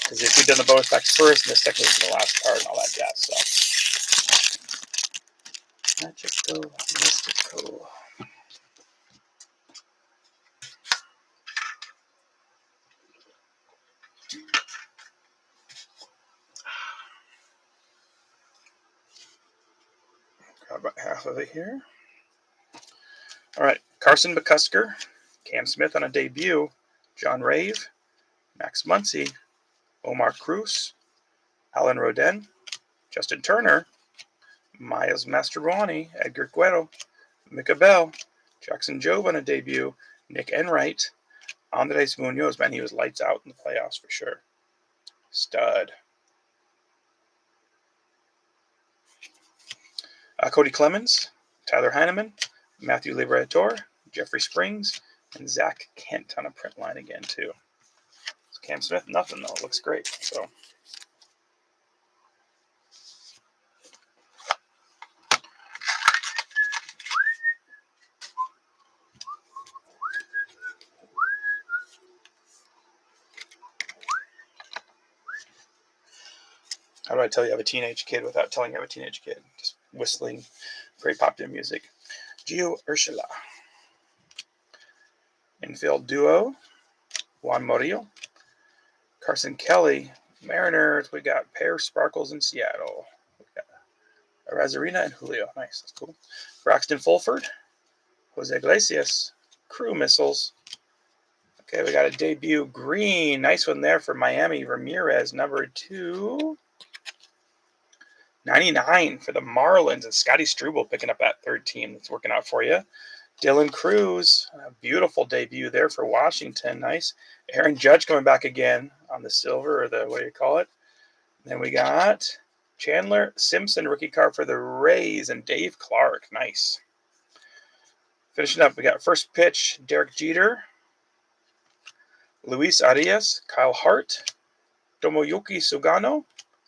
[SPEAKER 1] Because if we've done the bonus packs first, and this technically is the last card and all that jazz. So mystical. Grab about half of it here. All right, Carson McCusker, Cam Smith on a debut, John Rave, Max Muncy, Omar Cruz, Alan Rodin, Justin Turner, Miles Mastrobuoni, Edgar Guerrero, Micah Bell, Jackson Jobe on a debut, Nick Enright, Andres Munoz. Man, he was lights out in the playoffs for sure. Stud. Cody Clemens, Tyler Heineman, Matthew Liberatore, Jeffrey Springs, and Zach Kent on a print line again, too. So Cam Smith, nothing, though. It looks great. So. How do I tell you have a teenage kid without telling you have a teenage kid? Just whistling very popular music. Gio Urshela. Infield duo, Juan Murillo. Carson Kelly, Mariners. We got Pear Sparkles in Seattle. We got Arazarena and Julio. Nice, that's cool. Braxton Fulford, Jose Iglesias, Crew Missiles. Okay, we got a debut green. Nice one there for Miami. Ramirez, number 299 for the Marlins, and Scotty Struble picking up that third team. That's working out for you. Dylan Cruz, a beautiful debut there for Washington. Nice. Aaron Judge coming back again on the silver, or the, what do you call it? Then we got Chandler Simpson, rookie card for the Rays, and Dave Clark. Nice. Finishing up, we got first pitch, Derek Jeter, Luis Arias, Kyle Hart, Tomoyuki Sugano,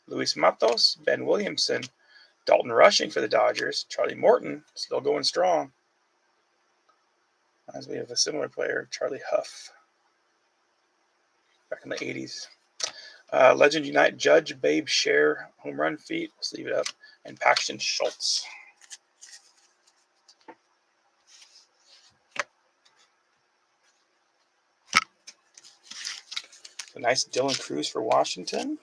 [SPEAKER 1] Luis Matos, Ben Williamson, Dalton Rushing for the Dodgers, Charlie Morton, still going strong. As we have a similar player, Charlie Huff, back in the 80s. Legend Unite, Judge, Babe, Share, home run feet. Let's leave it up. and Paxton Schultz. A nice Dylan Cruz for Washington.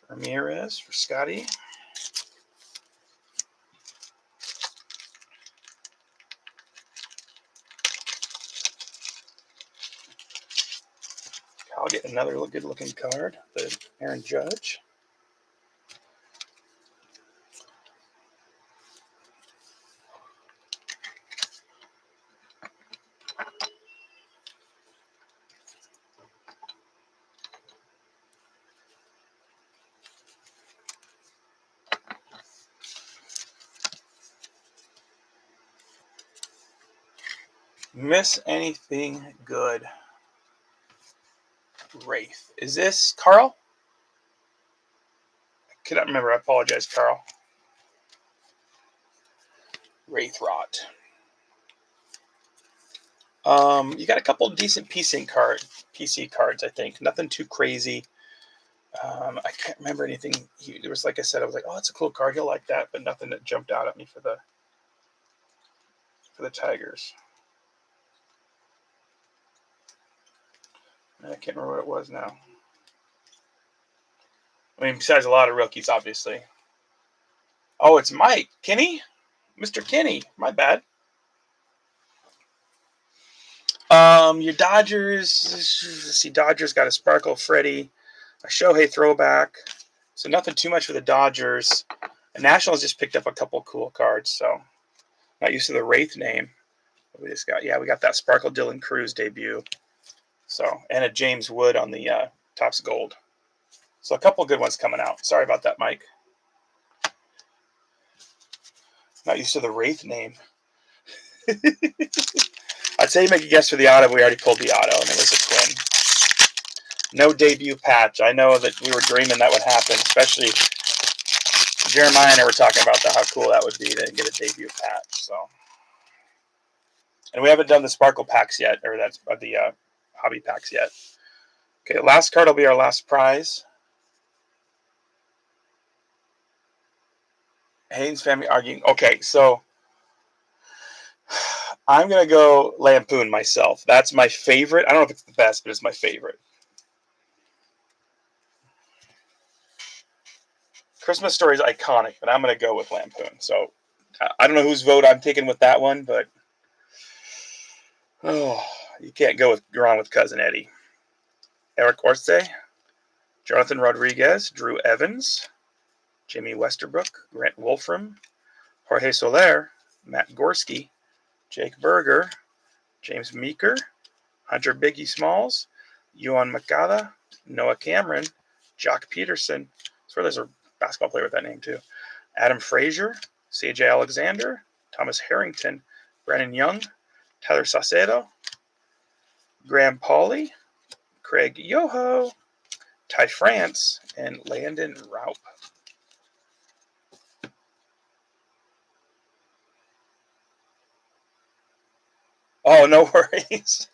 [SPEAKER 1] Ramirez for Scotty. I'll get another good looking card, the Aaron Judge. Miss anything good? Wraith. Is this Carl? I cannot remember. I apologize, Carl. Wraith Rot. You got a couple of decent PC cards, I think. Nothing too crazy. I can't remember anything. There was, like I said, I was like, oh, that's a cool card. He'll like that, but nothing that jumped out at me for the Tigers. I can't remember what it was now. I mean, besides a lot of rookies, obviously. Oh, it's Mike. Kinney? Mr. Kinney. My bad. Your Dodgers. Let's see, Dodgers got a Sparkle Freddie, a Shohei throwback. So nothing too much for the Dodgers. The Nationals just picked up a couple cool cards, so not used to the Wraith name. We just got, we got that Sparkle Dylan Cruz debut. So, and a James Wood on the Topps Gold. So a couple good ones coming out. Sorry about that, Mike. Not used to the Wraith name. I'd say you make a guess for the auto. We already pulled the auto, and it was a twin. No debut patch. I know that we were dreaming that would happen, especially Jeremiah and I were talking about how cool that would be to get a debut patch. So, and we haven't done the Sparkle packs yet, or that's the hobby packs yet. Okay, last card will be our last prize. Haynes family arguing. Okay, so I'm going to go Lampoon myself. That's my favorite. I don't know if it's the best, but it's my favorite. Christmas Story is iconic, but I'm going to go with Lampoon. So I don't know whose vote I'm taking with that one, but you can't go wrong with Cousin Eddie. Eric Orce, Jonathan Rodriguez, Drew Evans, Jimmy Westerbrook, Grant Wolfram, Jorge Soler, Matt Gorski, Jake Berger, James Meeker, Hunter Biggie Smalls, Yohan Moncada, Noah Cameron, Jock Peterson. I swear there's a basketball player with that name too. Adam Frazier, CJ Alexander, Thomas Harrington, Brandon Young, Tyler Saucedo, Graham Pauley, Craig Yoho, Ty France, and Landon Raup. Oh, no worries.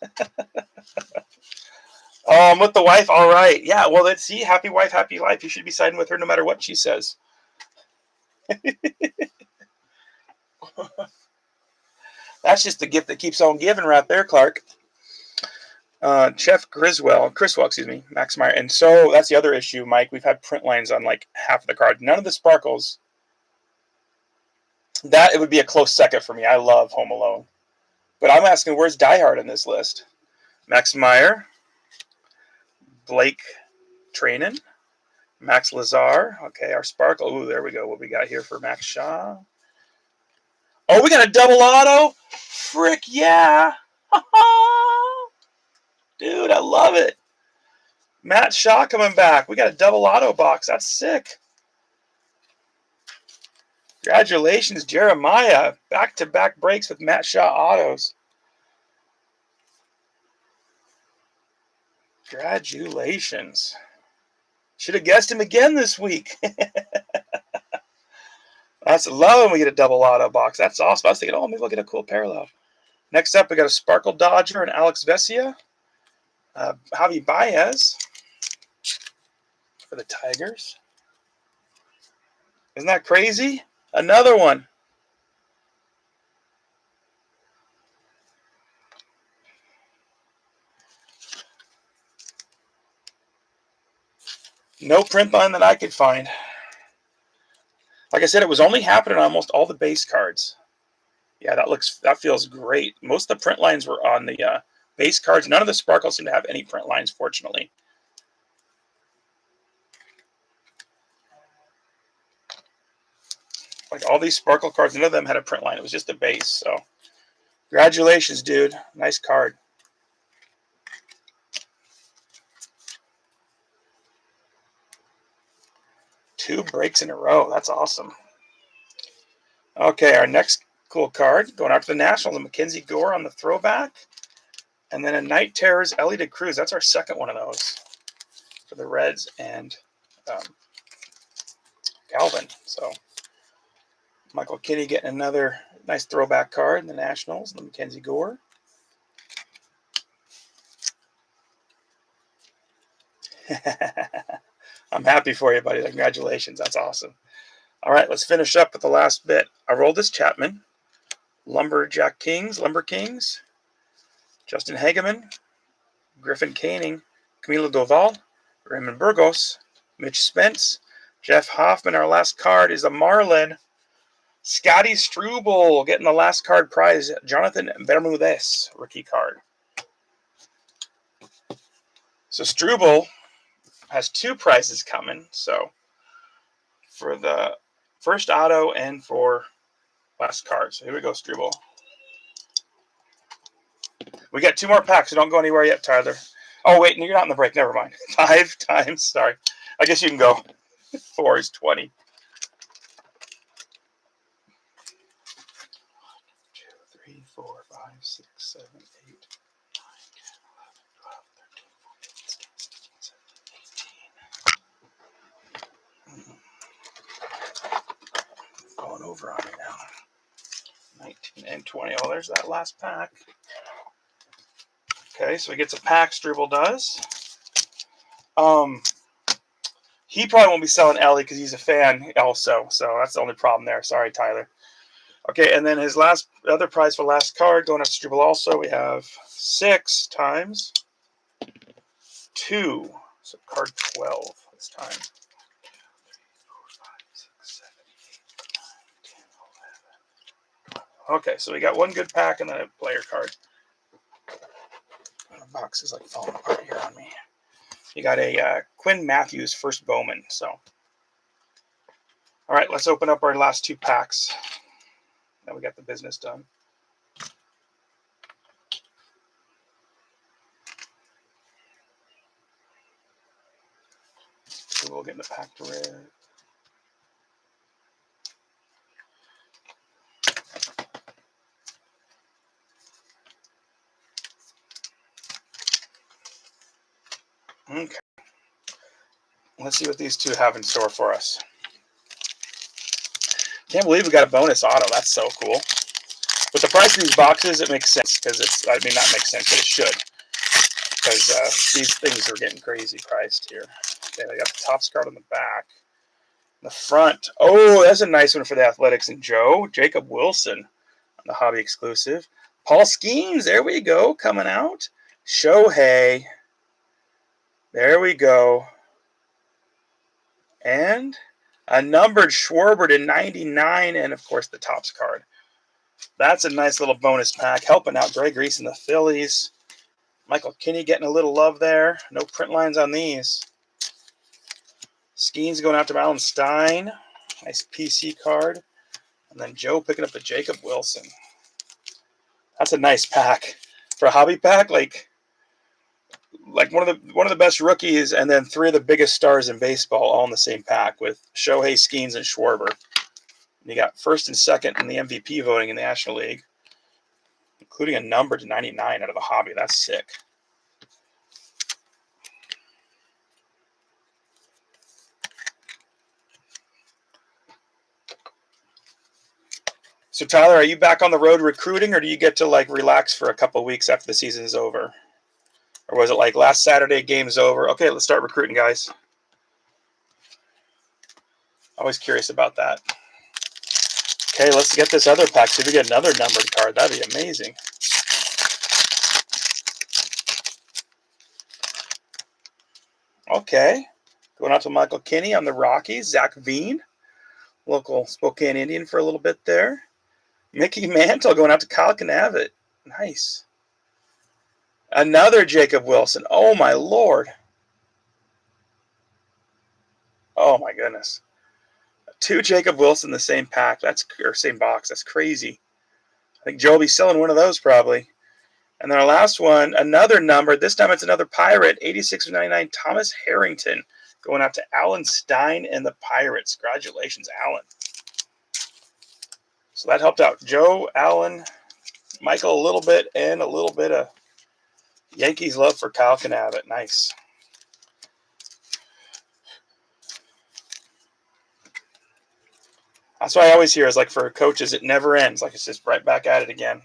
[SPEAKER 1] Oh, I'm with the wife. All right. Yeah, well, let's see. Happy wife, happy life. You should be siding with her no matter what she says. That's just the gift that keeps on giving right there, Clark. Criswell, excuse me, Max Meyer. And so that's the other issue, Mike. We've had print lines on like half of the card. None of the sparkles. That, it would be a close second for me. I love Home Alone. But I'm asking, where's Die Hard on this list? Max Meyer, Blake Trainin, Max Lazar. Okay, our sparkle. Ooh, there we go. What we got here for Max Shaw? Oh, we got a double auto? Frick yeah. Dude, I love it. Matt Shaw coming back. We got a double auto box. That's sick. Congratulations, Jeremiah. Back-to-back breaks with Matt Shaw autos. Congratulations. Should have guessed him again this week. That's love when we get a double auto box. That's awesome. I was thinking, oh, maybe we'll get a cool parallel. Next up, we got a Sparkle Dodger and Alex Vesia. Javi Baez. for the Tigers. Isn't that crazy? Another one. No print line that I could find. Like I said, it was only happening on almost all the base cards. Yeah, that feels great. Most of the print lines were on the base cards. None of the sparkles seem to have any print lines, fortunately. Like all these sparkle cards, none of them had a print line. It was just a base. So, congratulations, dude. Nice card. Two breaks in a row. That's awesome. Okay, our next cool card going out to the Nationals, a Mackenzie Gore on the throwback. And then a Night Terrors Ellie De Cruz. That's our second one of those for the Reds and Calvin. So Michael Kinney getting another nice throwback card in the Nationals, the Mackenzie Gore. I'm happy for you, buddy. Congratulations. That's awesome. All right, let's finish up with the last bit. Aroldis Chapman, Lumber Kings, Justin Hageman, Griffin Canning, Camilo Doval, Raymond Burgos, Mitch Spence, Jeff Hoffman. Our last card is a Marlin. Scotty Struble getting the last card prize. Jonathan Bermudez, rookie card. So Struble has two prizes coming. So for the first auto and for last card. So here we go, Struble. We got two more packs, so don't go anywhere yet, Tyler. Oh, wait, no, you're not in the break. Never mind. 5 times. Sorry. I guess you can go. 4 is 20. 1, 2, 3, 4, 5, 6, 7, 8, 9, 10, 11, 12, 13, 14, 16, 17, 18. Going over on me now. 19 and 20. Oh, there's that last pack. Okay, so he gets a pack. Struble does. He probably won't be selling Ellie because he's a fan also. So that's the only problem there. Sorry, Tyler. Okay, and then his other prize for last card going up to Struble also. We have 6 times 2. So card 12 this time. 1, 2, 3, 4, 5, 6, 7, 8, 9, 10, 11, 12. Okay, so we got one good pack and then a player card. The box is like falling apart here on me. You got a Quinn Matthews first Bowman. So, all right, let's open up our last 2 packs. Now we got the business done. So we'll get in the pack to red. Okay. Let's see what these two have in store for us. Can't believe we got a bonus auto. That's so cool. With the price of these boxes, it makes sense because not makes sense, but it should. Because these things are getting crazy priced here. Okay, they got the Topps card on the back. The front. Oh, that's a nice one for the Athletics and Joe. Jacob Wilson on the Hobby exclusive. Paul Skeens, there we go, coming out. Shohei. There we go. And a numbered Schwarber to 99, and of course the Topps card. That's a nice little bonus pack. Helping out Greg Reese and the Phillies. Michael Kinney getting a little love there. No print lines on these. Skeens going out to Alan Stein. Nice PC card. And then Joe picking up a Jacob Wilson. That's a nice pack. For a hobby pack, like one of the best rookies, and then 3 of the biggest stars in baseball all in the same pack with Shohei, Skeens, and Schwarber. And you got first and second in the MVP voting in the National League, including a number to 99 out of the hobby. That's sick. So Tyler, are you back on the road recruiting, or do you get to like relax for a couple of weeks after the season is over? Or was it like last Saturday, game's over? Okay, let's start recruiting, guys. Always curious about that. Okay, let's get this other pack. See if we get another numbered card. That'd be amazing. Okay. Going out to Michael Kinney on the Rockies. Zach Veen, local Spokane Indian for a little bit there. Mickey Mantle going out to Kyle Canavitt. Nice. Another Jacob Wilson. Oh, my Lord. Oh, my goodness. 2 Jacob Wilson in the same pack. Or same box. That's crazy. I think Joe will be selling one of those probably. And then our last one, another number. This time it's another Pirate. 86/99 Thomas Harrington going out to Alan Stein and the Pirates. Congratulations, Alan. So that helped out Joe, Alan, Michael a little bit, and a little bit of Yankees love for Kyle Canavitt. Nice. That's what I always hear is like for coaches, it never ends. Like it's just right back at it again.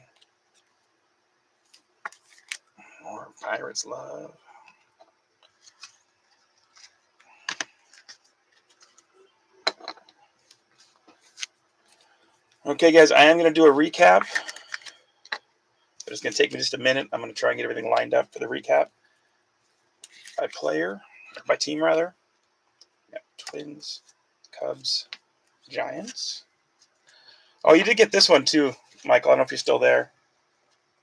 [SPEAKER 1] More Pirates love. Okay, guys, I am going to do a recap. But it's going to take me just a minute. I'm going to try and get everything lined up for the recap. By player, or by team rather. Yeah, Twins, Cubs, Giants. Oh, you did get this one too, Michael. I don't know if you're still there.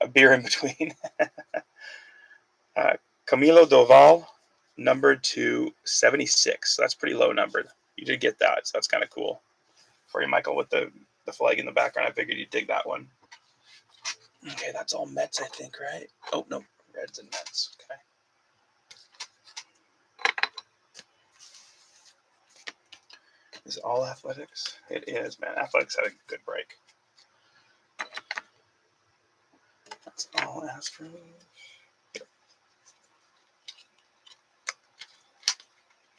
[SPEAKER 1] A beer in between. Camilo Doval, numbered to 76. So that's pretty low numbered. You did get that, so that's kind of cool for you, Michael, with the flag in the background. I figured you'd dig that one. Okay, that's all Mets, I think, right? Oh, no, Reds and Mets. Okay. Is it all Athletics? It is, man. Athletics had a good break. That's all Astros. Yep.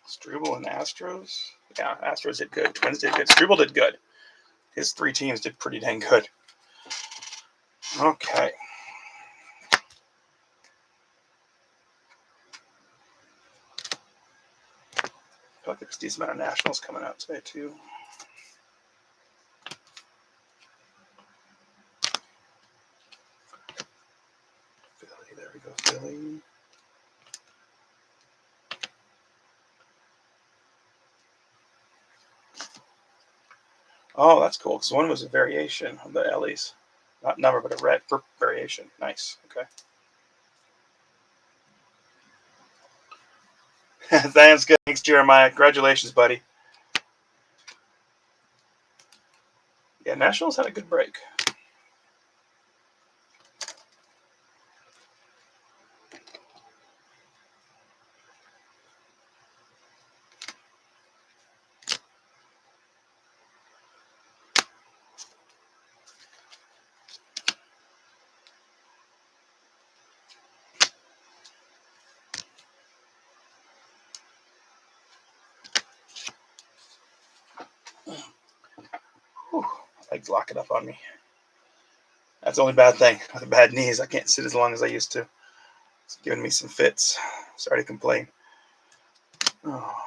[SPEAKER 1] Struble and Astros. Yeah, Astros did good. Twins did good. Struble did good. His 3 teams did pretty dang good. Okay. I feel like there's a decent amount of Nationals coming out today, too. Philly, there we go, Philly. Oh, that's cool, because one was a variation of the Ellie's. Not number, but a red variation. Nice, okay. That's good. Thanks, Jeremiah. Congratulations, buddy. Yeah, Nationals had a good break. Whew, my legs locking up on me. That's the only bad thing. With the bad knees, I can't sit as long as I used to. It's giving me some fits. Sorry to complain. Oh.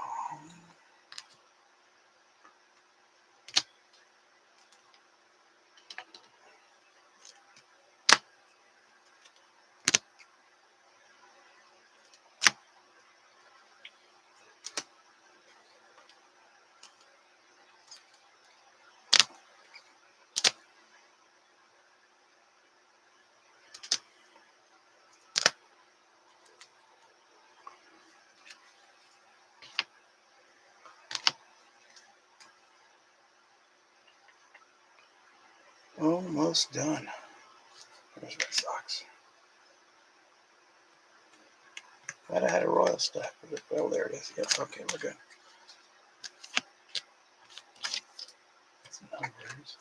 [SPEAKER 1] Almost done. There's Red Sox. Glad I had a Royal stack. Oh, there it is. Yep. Okay, we're good. Some numbers.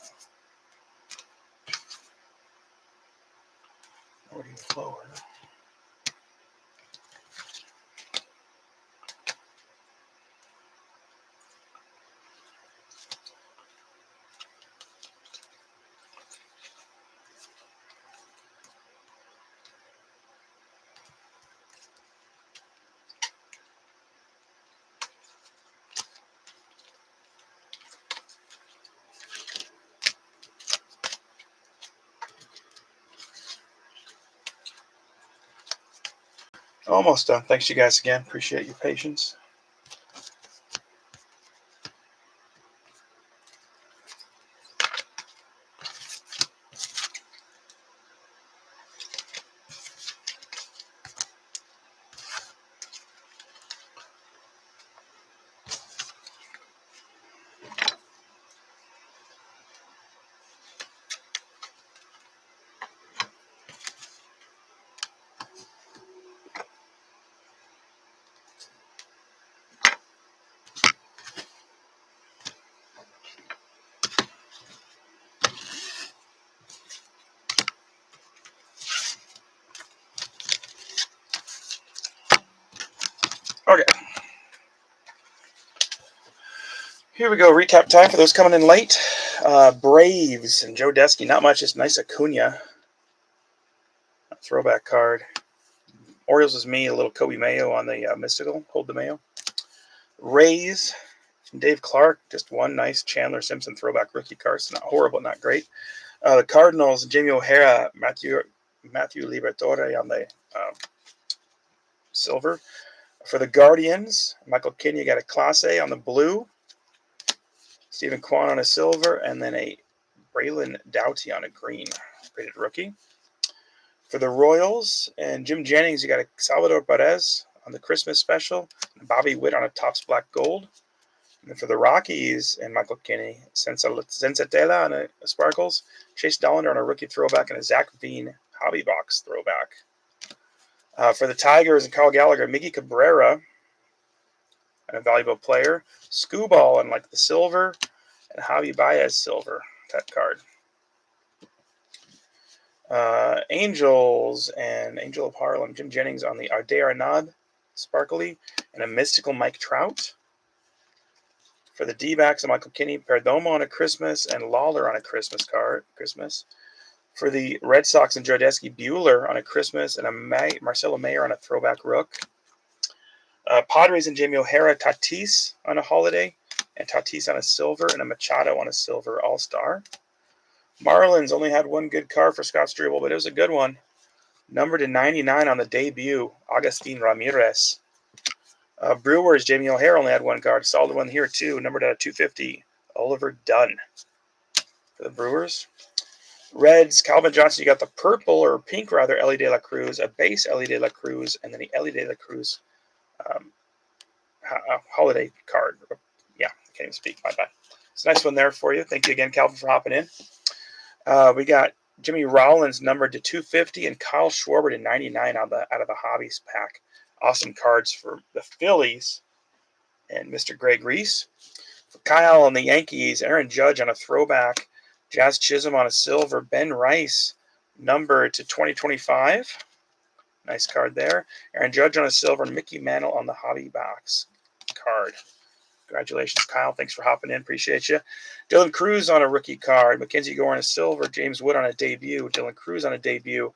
[SPEAKER 1] Already lower. Almost done. Thanks you guys again. Appreciate your patience. Okay. Here we go. Recap time for those coming in late. Braves and Joe Desky. Not much. Just nice Acuna. Throwback card. Orioles is me. A little Kobe Mayo on the Mystical. Hold the Mayo. Rays. Dave Clark. Just one nice Chandler Simpson throwback rookie card. It's not horrible, not great. The Cardinals. Jamie O'Hara. Matthew Liberatore on the silver. For the Guardians, Michael Kinney got a Class A on the blue. Stephen Kwan on a silver, and then a Braylon Doughty on a green rated rookie. For the Royals and Jim Jennings, you got a Salvador Perez on the Christmas special, and Bobby Witt on a Topps Black Gold. And then for the Rockies and Michael Kinney, Sensatela on a Sparkles, Chase Dollander on a rookie throwback, and a Zach Veen Hobby Box throwback. For the Tigers and Carl Gallagher, Miggy Cabrera, and a valuable player. Scooball on like the silver, and Javi Baez silver, that card. Angels and Angel of Harlem, Jim Jennings on the Ade Arnaud sparkly, and a mystical Mike Trout. For the D-backs, Michael Kinney, Perdomo on a Christmas, and Lawler on a Christmas card. For the Red Sox and Joe Desky, Bueller on a Christmas, and a Marcelo Mayer on a throwback rook. Padres and Jamie O'Hara, Tatis on a holiday, and Tatis on a silver, and a Machado on a silver all-star. Marlins only had one good card for Scott Struble, but it was a good one. Numbered to 99 on the debut, Agustin Ramirez. Brewers, Jamie O'Hara only had one card. Solid one here, too. Numbered at 250, Oliver Dunn for the Brewers. Reds, Calvin Johnson, you got the purple, or pink rather, Ellie De La Cruz, a base Ellie De La Cruz, and then the Ellie De La Cruz holiday card. Yeah, I can't even speak. My bad. It's a nice one there for you. Thank you again, Calvin, for hopping in. We got Jimmy Rollins numbered to 250 and Kyle Schwarber to 99 out of the Hobbies pack. Awesome cards for the Phillies and Mr. Greg Reese. For Kyle and the Yankees, Aaron Judge on a throwback, Jazz Chisholm on a silver, Ben Rice numbered to 2025. Nice card there. Aaron Judge on a silver, and Mickey Mantle on the Hobby Box card. Congratulations, Kyle. Thanks for hopping in. Appreciate you. Dylan Cruz on a rookie card. Mackenzie Gore on a silver. James Wood on a debut. Dylan Cruz on a debut.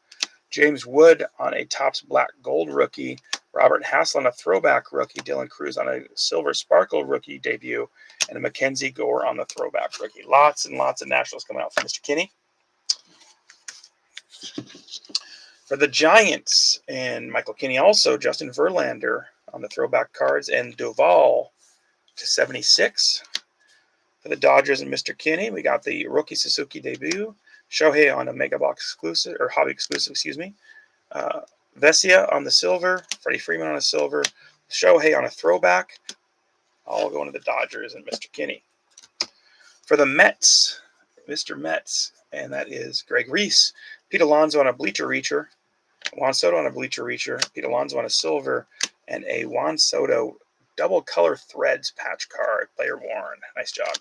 [SPEAKER 1] James Wood on a Topps Black Gold rookie. Robert Hassel on a throwback rookie. Dylan Cruz on a silver sparkle rookie debut. And a Mackenzie Gore on the throwback rookie. Lots and lots of Nationals coming out for Mr. Kinney. For the Giants and Michael Kinney also, Justin Verlander on the throwback cards. And Duvall to 76. For the Dodgers and Mr. Kinney, we got the rookie Suzuki debut. Shohei on a Mega Box exclusive, or Hobby exclusive, excuse me. Vesia on the silver. Freddie Freeman on a silver. Shohei on a throwback. All going to the Dodgers and Mr. Kinney. For the Mets, Mr. Mets, and that is Greg Reese. Pete Alonso on a Bleacher Reacher. Juan Soto on a Bleacher Reacher. Pete Alonso on a silver. And a Juan Soto double color threads patch card. Player worn. Nice job.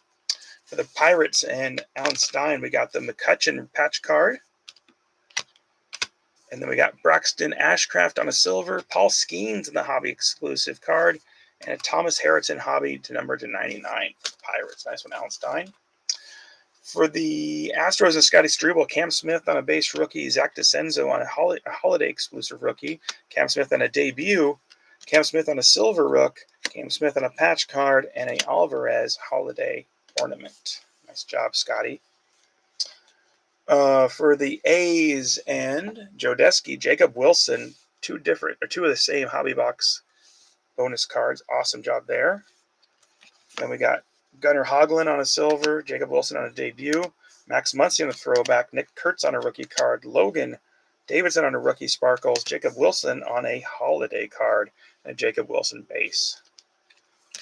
[SPEAKER 1] For the Pirates and Alan Stein, we got the McCutchen patch card. And then we got Braxton Ashcraft on a silver. Paul Skeens in the Hobby exclusive card. And a Thomas Harrison Hobby to number to 99 for the Pirates. Nice one, Alan Stein. For the Astros and Scotty Struble, Cam Smith on a base rookie. Zach DeCenzo on a holiday exclusive rookie. Cam Smith on a debut. Cam Smith on a silver rook. Cam Smith on a patch card. And a Alvarez holiday ornament. Nice job, Scotty. For the A's and Joe Desky, Jacob Wilson, two of the same hobby box bonus cards. Awesome job there. Then we got Gunnar Hoglund on a silver, Jacob Wilson on a debut, Max Muncy on a throwback, Nick Kurtz on a rookie card, Logan Davidson on a rookie sparkles, Jacob Wilson on a holiday card, and a Jacob Wilson base.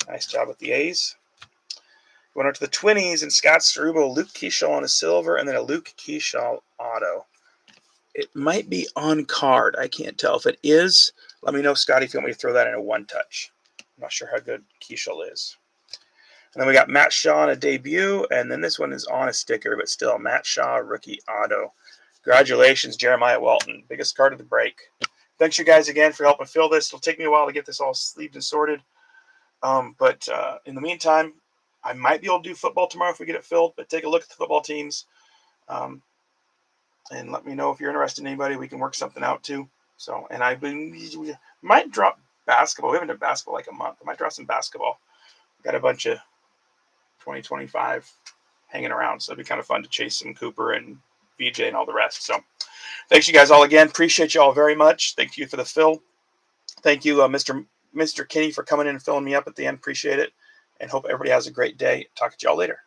[SPEAKER 1] Nice job with the A's. Went up to the Twinnies and Scott Struble, Luke Keeschall on a silver, and then a Luke Keeschall auto. It might be on card. I can't tell. If it is, let me know, Scotty, if you want me to throw that in a one-touch. I'm not sure how good Keeschall is. And then we got Matt Shaw on a debut, and then this one is on a sticker, but still, Matt Shaw, rookie auto. Congratulations, Jeremiah Walton. Biggest card of the break. Thanks you guys again for helping fill this. It'll take me a while to get this all sleeved and sorted. But in the meantime, I might be able to do football tomorrow if we get it filled, but take a look at the football teams. And let me know if you're interested in anybody. We can work something out too. So, and we might drop basketball. We haven't done basketball like a month. I might drop some basketball. Got a bunch of 2025 hanging around, so it'd be kind of fun to chase some Cooper and VJ and all the rest. So thanks you guys all again. Appreciate you all very much. Thank you for the fill. Thank you, Mr. Kinney, for coming in and filling me up at the end. Appreciate it, and hope everybody has a great day. Talk to y'all later.